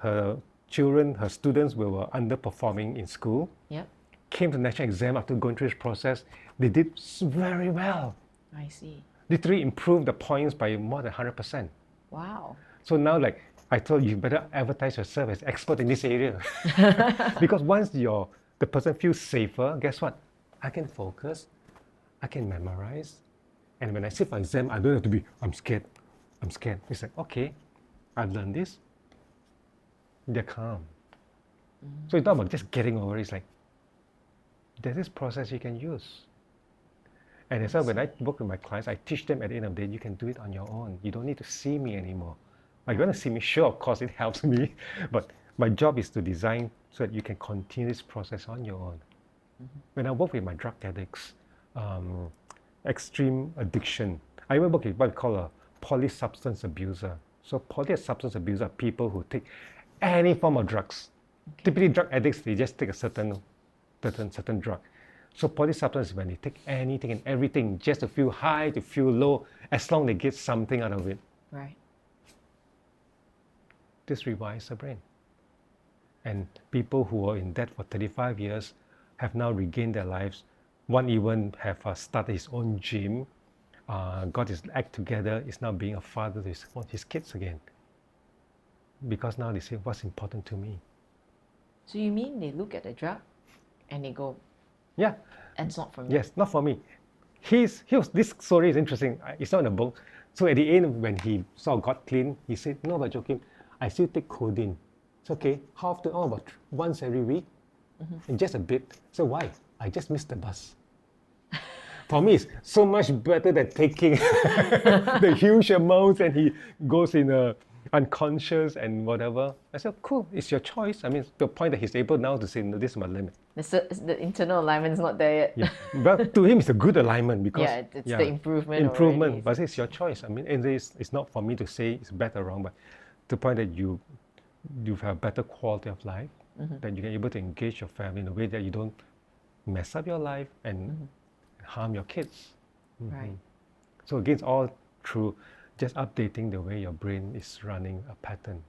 S1: her students were underperforming in school.
S6: Yep.
S1: Came to national exam after going through this process. They did very well.
S6: I see.
S1: Literally improved the points by more than 100%.
S6: Wow.
S1: So now, like I told you, better advertise yourself as expert in this area. Because once the person feels safer, guess what? I can focus, I can memorize, and when I sit for exam, I don't have to be, I'm scared. It's like, okay, I've learned this. They're calm. So it's not about just getting over it. It's like, there's this process you can use. And that's why when I work with my clients, I teach them at the end of the day, you can do it on your own. You don't need to see me anymore. Like, you want to see me? Sure, of course, it helps me. But my job is to design so that you can continue this process on your own. When I work with my drug addicts, extreme addiction, I even work with what we call a polysubstance abuser. So polysubstance abuser are people who take any form of drugs. Okay. Typically, drug addicts, they just take a certain drug. So polysubstance is when they take anything and everything just to feel high, to feel low, as long as they get something out of it.
S6: Right.
S1: This rewires the brain. And people who are in debt for 35 years have now regained their lives. One even have started his own gym, got his act together, is now being a father to his kids again. Because now they say, what's important to me?
S6: So you mean they look at the drug and they go,
S1: yeah,
S6: that's not for me?
S1: Yes, not for me. This story is interesting. It's not in a book. So at the end, when he got clean, he said, no, but Joachim, I still take codeine. It's okay. How often? Oh, about once every week. And just a bit. So why? I just missed the bus. For me, it's so much better than taking the huge amounts and he goes in unconscious and whatever. I said, cool, it's your choice. I mean, to the point that he's able now to say, no, this is my limit.
S6: The internal alignment's not there yet.
S1: Yeah. But to him, it's a good alignment because
S6: it's the improvement. Already.
S1: But it's your choice. I mean, and it's not for me to say it's better or wrong, but to the point that you have better quality of life, that you can be able to engage your family in a way that you don't mess up your life and harm your kids.
S6: Right.
S1: So again, it's all through just updating the way your brain is running a pattern.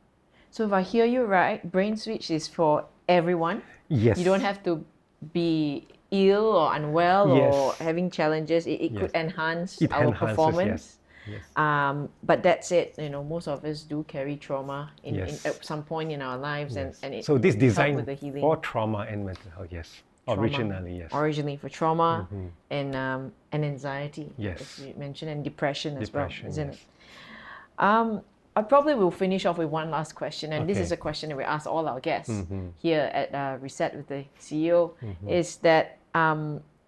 S6: So if I hear you right, BrainSwitch is for everyone.
S1: Yes.
S6: You don't have to be ill or unwell
S1: Yes.
S6: or having challenges. It could enhance
S1: It
S6: our
S1: enhances,
S6: performance.
S1: yes. Yes.
S6: But that's it. Most of us do carry trauma
S1: Yes.
S6: at some point in our lives,
S1: Yes.
S6: and it
S1: So this
S6: help
S1: design
S6: with the healing.
S1: for trauma and mental health, yes.
S6: Trauma.
S1: Originally, yes.
S6: Originally for trauma and anxiety,
S1: Yes.
S6: as you mentioned, and depression as well, isn't
S1: yes.
S6: it? I probably will finish off with one last question, and this
S1: Okay.
S6: is a question that we ask all our guests here at Reset with the CEO, is that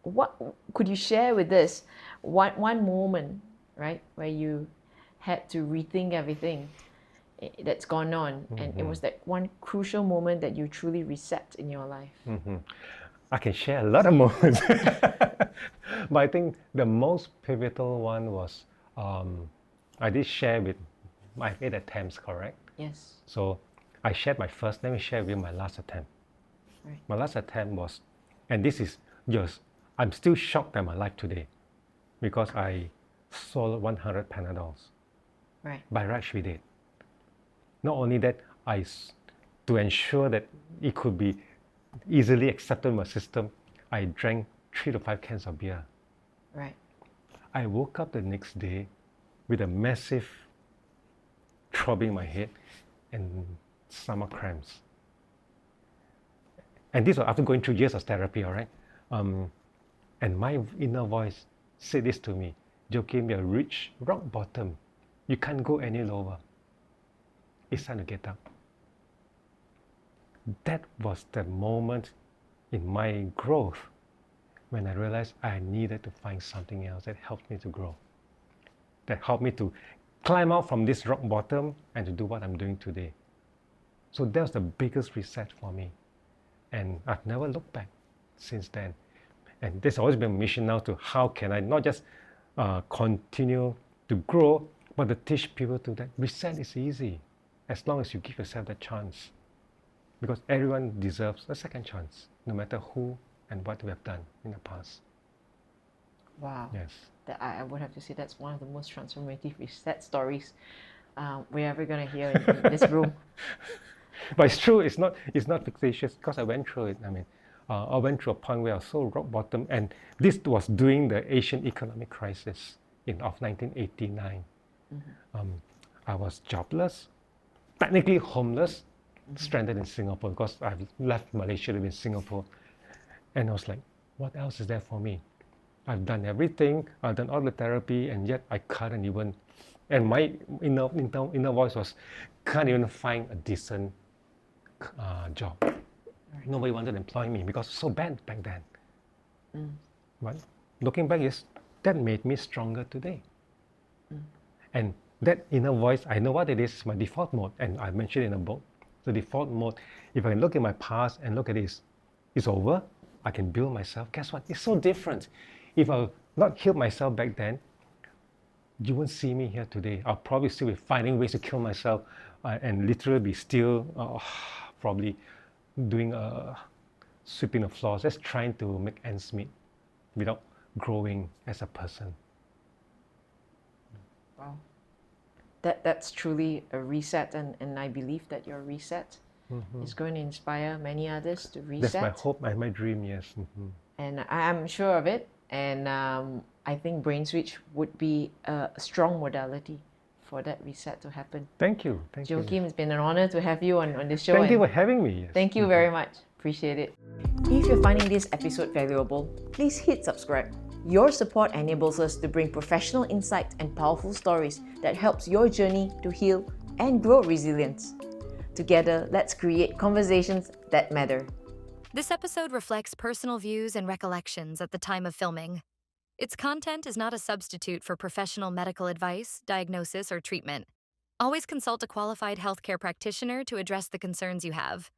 S6: what could you share with us one moment, right, where you had to rethink everything that's gone on, and it was that one crucial moment that you truly reset in your life?
S1: I can share a lot of moments. But I think the most pivotal one was I did share with my 8 attempts, correct?
S6: Yes.
S1: So I shared my first, let me share with you my last attempt.
S6: Right.
S1: My last attempt was, and this is just, I'm still shocked at my life today because I sold 100 Panadols.
S6: Right.
S1: By right we did. Not only that, to ensure that it could be easily accepted in my system, I drank 3 to 5 cans of beer.
S6: Right.
S1: I woke up the next day with a massive throbbing in my head and stomach cramps. And this was after going through years of therapy, all right? And my inner voice said this to me, Joachim, you've reached rock bottom. You can't go any lower. It's time to get up. That was the moment in my growth when I realized I needed to find something else that helped me to grow, that helped me to climb out from this rock bottom and to do what I'm doing today. So that was the biggest reset for me. And I've never looked back since then. And there's always been a mission now to how can I not just continue to grow, but to teach people to that reset is easy as long as you give yourself the chance. Because everyone deserves a second chance, no matter who and what we have done in the past.
S6: Wow.
S1: Yes.
S6: I would have to say that's one of the most transformative reset stories we're ever going to hear in this room.
S1: But it's true, it's not fictitious because I went through it. I mean, I went through a point where I was so rock bottom, and this was during the Asian economic crisis of 1989. I was jobless, technically homeless, stranded in Singapore because I've left Malaysia to live in Singapore. And I was like, what else is there for me? I've done everything, I've done all the therapy, and yet I couldn't even, and my inner voice was, can't even find a decent job. Right. Nobody wanted to employ me because it was so bad back then. But looking back, that made me stronger today. And that inner voice, I know what it is, my default mode, and I mentioned in the book. The default mode, if I look at my past and look at this, it's over, I can build myself. Guess what? It's so different. If I not healed myself back then, you won't see me here today. I'll probably still be finding ways to kill myself and literally be still probably doing sweeping the floors, just trying to make ends meet without growing as a person.
S6: Wow. That's truly a reset, and I believe that your reset is going to inspire many others to reset.
S1: That's my hope and my dream, yes.
S6: And I'm sure of it. And I think BrainSwitch would be a strong modality for that reset to happen.
S1: Thank you. Thank you.
S6: Joachim, it's been an honor to have you on this show.
S1: Thank you for having me. Yes.
S6: Thank you very much. Appreciate it. If you're finding this episode valuable, please hit subscribe. Your support enables us to bring professional insight and powerful stories that helps your journey to heal and grow resilience. Together, let's create conversations that matter.
S7: This episode reflects personal views and recollections at the time of filming. Its content is not a substitute for professional medical advice, diagnosis, or treatment. Always consult a qualified healthcare practitioner to address the concerns you have.